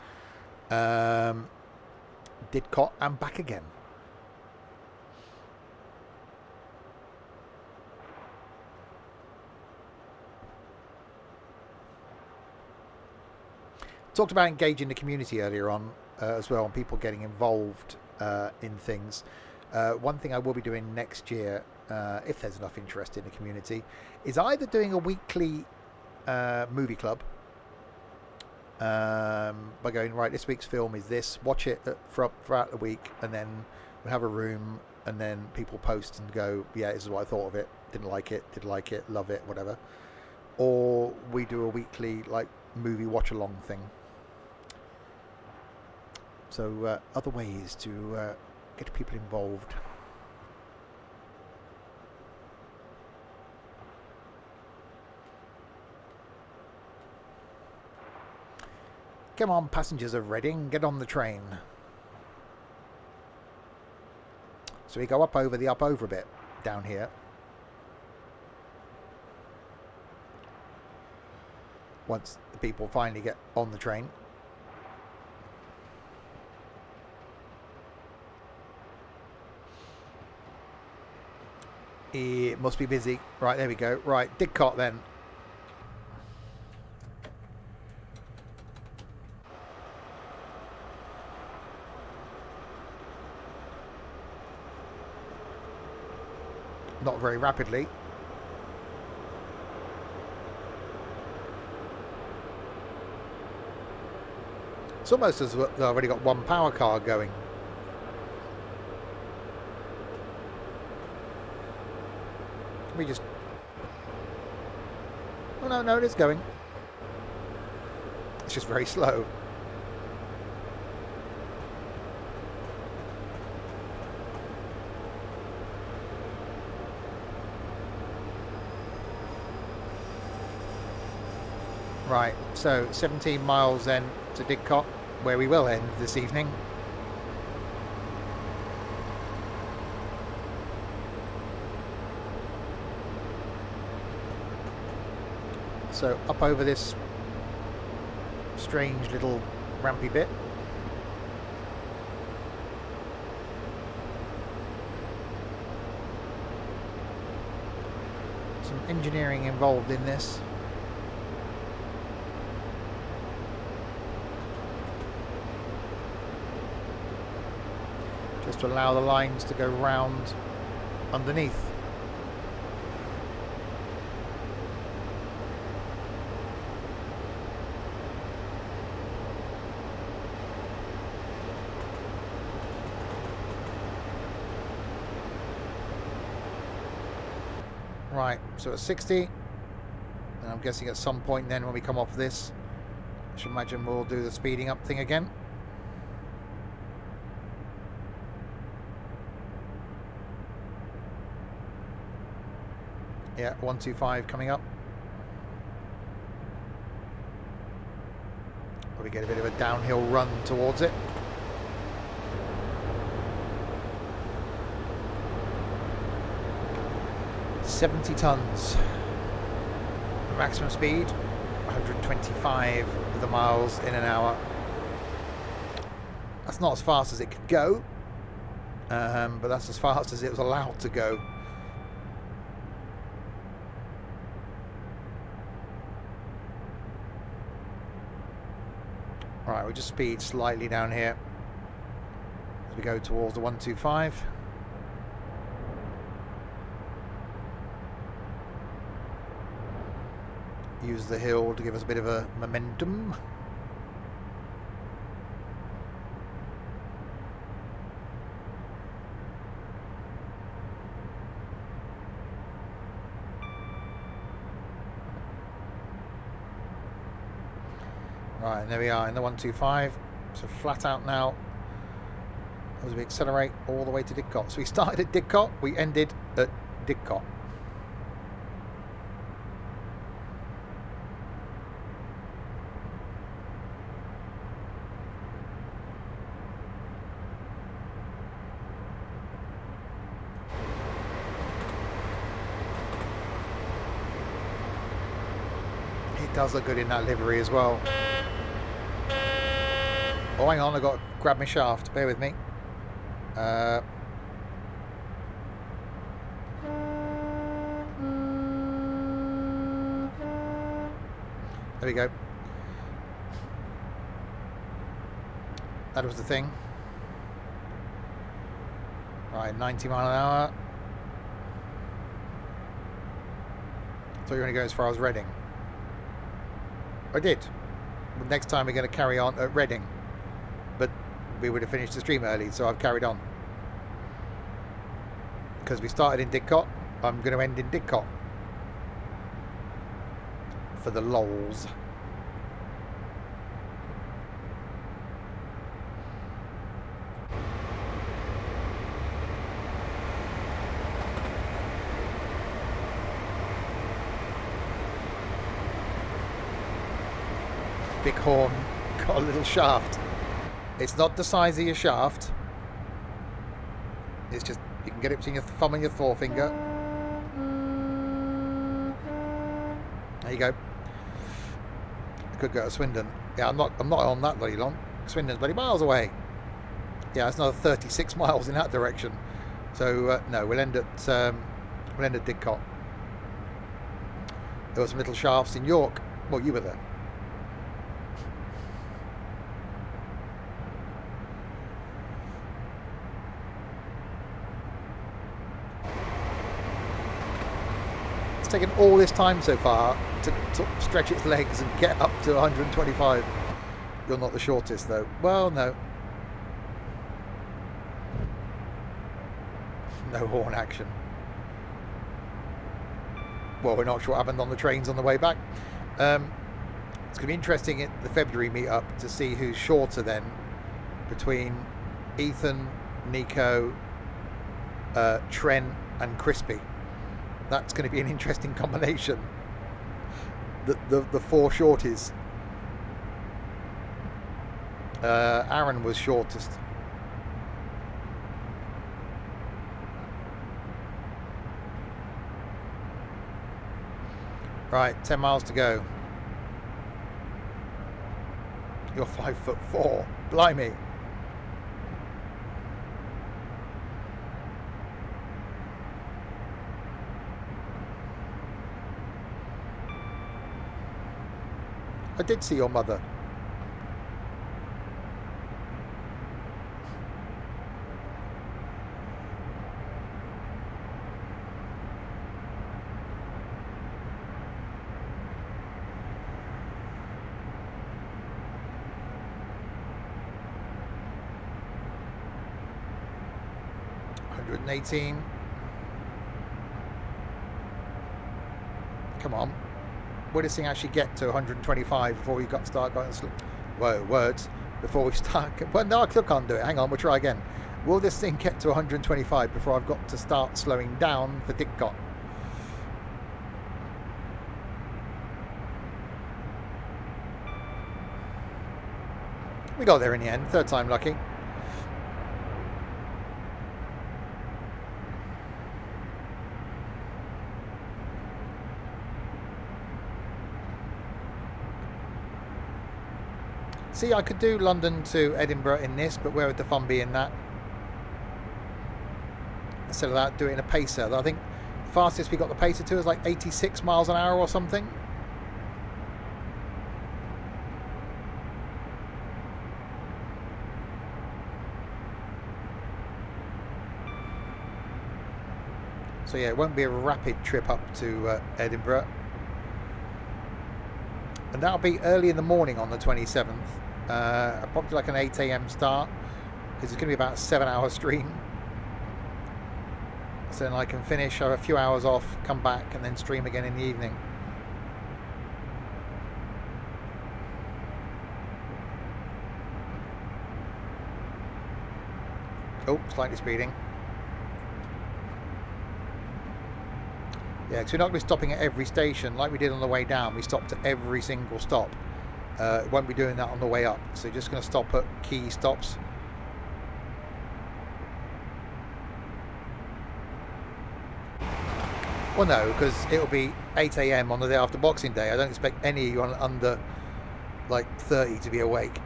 Didcot and back again. Talked about engaging the community earlier on as well, and people getting involved in things. One thing I will be doing next year, if there's enough interest in the community, is either doing a weekly movie club by going, right, this week's film is this, watch it throughout the week, and then we'll have a room, and then people post and go, yeah, this is what I thought of it, didn't like it, did like it, love it, whatever. Or we do a weekly like movie watch along thing. So other ways to get people involved. Come on, passengers of Reading, get on the train. So we go up over a bit down here. Once the people finally get on the train. It must be busy. Right, there we go. Right, Didcot then. Not very rapidly. It's almost as though I've already got one power car going. We just... Oh no, it is going. It's just very slow. Right, so 17 miles then to Didcot, where we will end this evening. So up over this strange little rampy bit. Some engineering involved in this. Just to allow the lines to go round underneath. Right, so at 60, and I'm guessing at some point then when we come off this, I should imagine we'll do the speeding up thing again. Yeah, 125 coming up. Probably get a bit of a downhill run towards it. $70 tons. Maximum speed 125 of the miles in an hour. That's not as fast as it could go, but that's as fast as it was allowed to go. Right, we'll just speed slightly down here as we go towards the 125. Use the hill to give us a bit of a momentum. Right, and there we are in the 125. So flat out now as we accelerate all the way to Didcot. So we started at Didcot, we ended at Didcot. does look good in that livery as well. Oh, hang on, I've got to grab my shaft. Bear with me. There we go. That was the thing. Right, 90 mile an hour. So you're going to go as far as Reading. I did. But next time we're going to carry on at Reading. But we would have finished the stream early, so I've carried on. Because we started in Didcot, I'm going to end in Didcot. For the lols. Big horn, got a little shaft. It's not the size of your shaft. It's just, you can get it between your thumb and your forefinger. There you go. I could go to Swindon. Yeah, I'm not on that bloody long. Swindon's bloody miles away. Yeah, it's another 36 miles in that direction. So no, we'll end at Didcot. There were some little shafts in York. Well, you were there. Taken all this time so far to stretch its legs and get up to 125. You're not the shortest though. Well, no. No horn action. Well, we're not sure what happened on the trains on the way back. It's going to be interesting at the February meetup to see who's shorter then between Ethan, Nico, Trent and Crispy. That's going to be an interesting combination. The four shorties. Aaron was shortest. Right, 10 miles to go. You're 5'4". Blimey. I did see your mother. $118. Come on. Will this thing actually get to 125 before we start going slow? Whoa, words. Before we start... Well, no, I still can't do it. Hang on, we'll try again. Will this thing get to 125 before I've got to start slowing down for Didcot? We got there in the end. Third time lucky. See, I could do London to Edinburgh in this, but where would the fun be in that? Instead of that, do it in a pacer. I think the fastest we got the pacer to is like 86 miles an hour or something. So yeah, it won't be a rapid trip up to Edinburgh. And that'll be early in the morning on the 27th. Probably like an 8 AM start, because it's going to be about a 7-hour stream. So then I can finish, have a few hours off, come back and then stream again in the evening. Oh, slightly speeding. Yeah, because we're not going to be stopping at every station like we did on the way down. We stopped at every single stop. Won't be doing that on the way up. So you're just going to stop at key stops. Well, no, because it'll be 8 a.m. on the day after Boxing Day. I don't expect anyone under like 30 to be awake.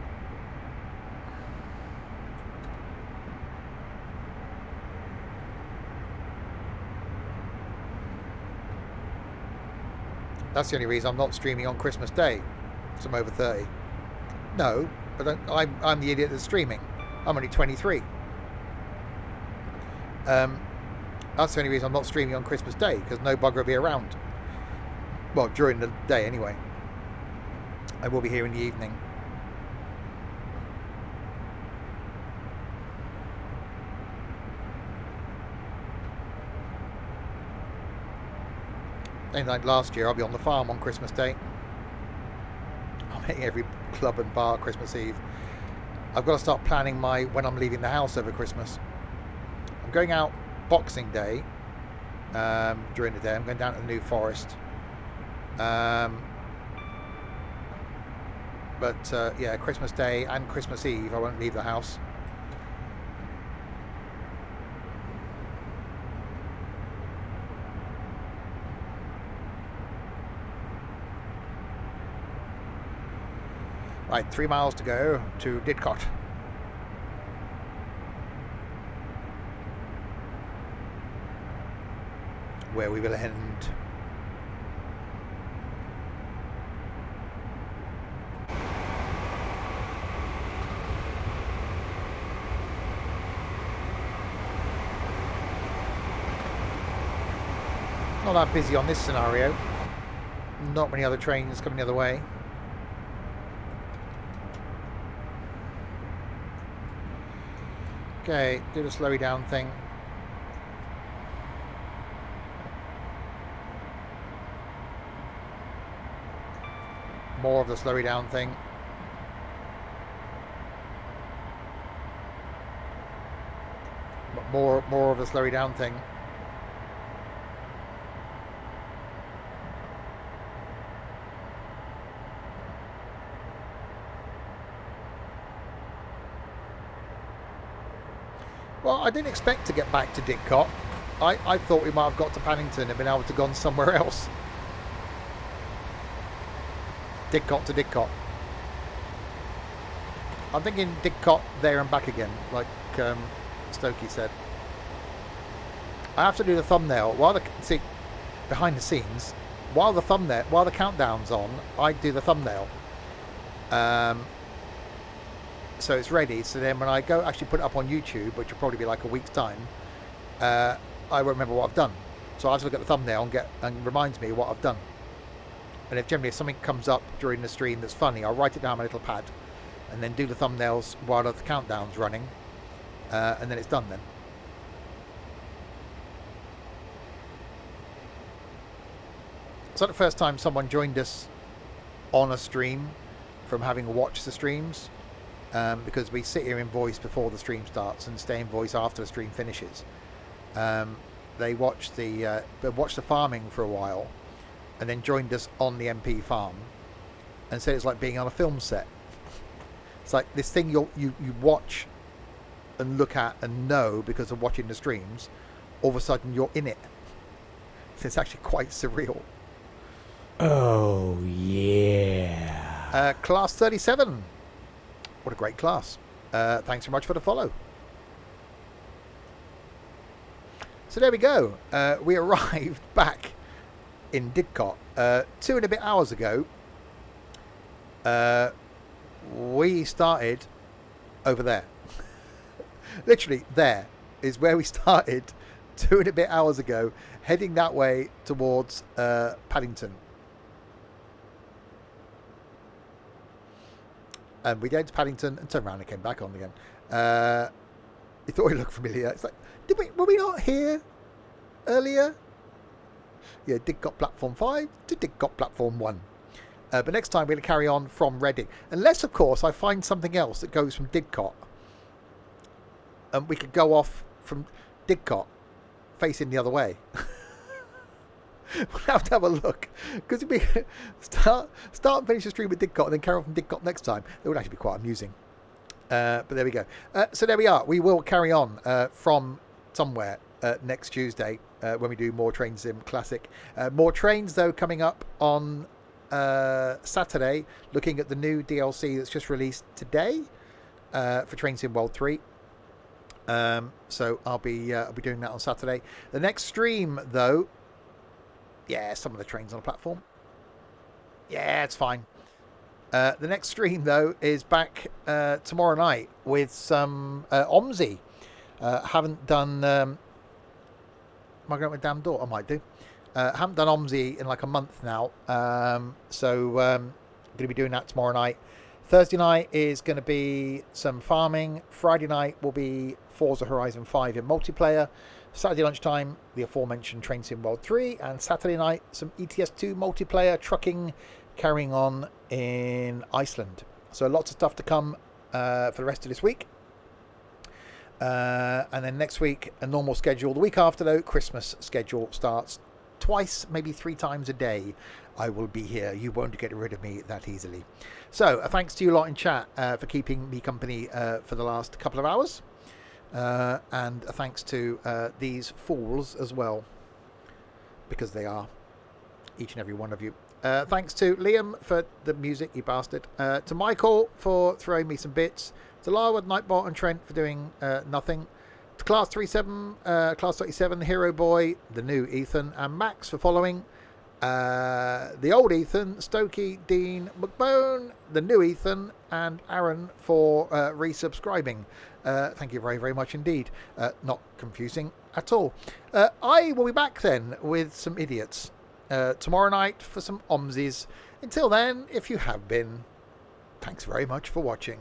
That's the only reason I'm not streaming on Christmas Day, because I'm over 30. No, but I'm the idiot that's streaming. I'm only 23. That's the only reason I'm not streaming on Christmas Day, because no bugger will be around. Well, during the day anyway. I will be here in the evening. Same like last year, I'll be on the farm on Christmas Day. I'm hitting every club and bar Christmas Eve. I've got to start planning when I'm leaving the house over Christmas. I'm going out Boxing Day during the day. I'm going down to the New Forest. But yeah, Christmas Day and Christmas Eve I won't leave the house. Right, 3 miles to go to Didcot. Where we will end. Not that busy on this scenario. Not many other trains coming the other way. Okay, do the slowy down thing. More of the slowy down thing. More of the slowy down thing. Well, I didn't expect to get back to Didcot. I thought we might have got to Paddington and been able to gone somewhere else. Didcot to Didcot. I'm thinking Didcot there and back again, like Stokey said. I have to do the thumbnail while see behind the scenes. While the countdown's on, I do the thumbnail. So it's ready. So then when I go actually put it up on YouTube, which will probably be like a week's time, I won't remember what I've done. So I have to look at the thumbnail and reminds me what I've done. And if something comes up during the stream that's funny, I'll write it down on my little pad and then do the thumbnails while the countdown's running, and then it's done then. It's not the first time someone joined us on a stream from having watched the streams, because we sit here in voice before the stream starts and stay in voice after the stream finishes. They watched the farming for a while and then joined us on the MP farm and said it's like being on a film set. It's like this thing you watch and look at and know because of watching the streams. All of a sudden you're in it. So it's actually quite surreal. Oh, yeah. Class 37. What a great class. Thanks very much for the follow. So there we go. We arrived back in Didcot 2 and a bit hours ago. We started over there. Literally there is where we started 2 and a bit hours ago, heading that way towards Paddington. And we went to Paddington and turned around and came back on again. He thought he looked familiar. It's like, were we not here earlier? Yeah, Didcot Platform 5 to Didcot Platform 1. But next time we're going to carry on from Reading. Unless, of course, I find something else that goes from Didcot. And we could go off from Didcot facing the other way. We'll have to have a look, because if we start and finish the stream with Didcot and then carry on from Didcot next time, it would actually be quite amusing. But there we go. So there we are. We will carry on from somewhere. next Tuesday when we do more Train Sim Classic. More trains, though, coming up on Saturday, looking at the new DLC that's just released today for Train Sim World 3. So I'll be doing that on Saturday. The next stream, though, some of the trains on the platform. Yeah, it's fine. The next stream, though, is back tomorrow night with some OMSI. Haven't done... am I going with damn door? I might do. Haven't done OMSI in like a month now. So I'm going to be doing that tomorrow night. Thursday night is going to be some farming. Friday night will be Forza Horizon 5 in multiplayer. Saturday lunchtime, the aforementioned Train Sim World 3. And Saturday night, some ETS2 multiplayer trucking carrying on in Iceland. So lots of stuff to come for the rest of this week. And then next week, a normal schedule. The week after, though, Christmas schedule starts twice, maybe 3 times a day. I will be here. You won't get rid of me that easily. So thanks to you lot in chat for keeping me company for the last couple of hours. And thanks to these fools as well, because they are, each and every one of you. Thanks to Liam for the music, you bastard. To Michael for throwing me some bits. To Larwood, Nightbot and Trent for doing nothing. To Class 37, Class 37, Hero Boy, the new Ethan, and Max for following. The old Ethan, Stokey, Dean, McBone, the new Ethan, and Aaron for resubscribing. Thank you very, very much indeed. Not confusing at all. I will be back then with some idiots tomorrow night for some OMSIs. Until then, if you have been, thanks very much for watching.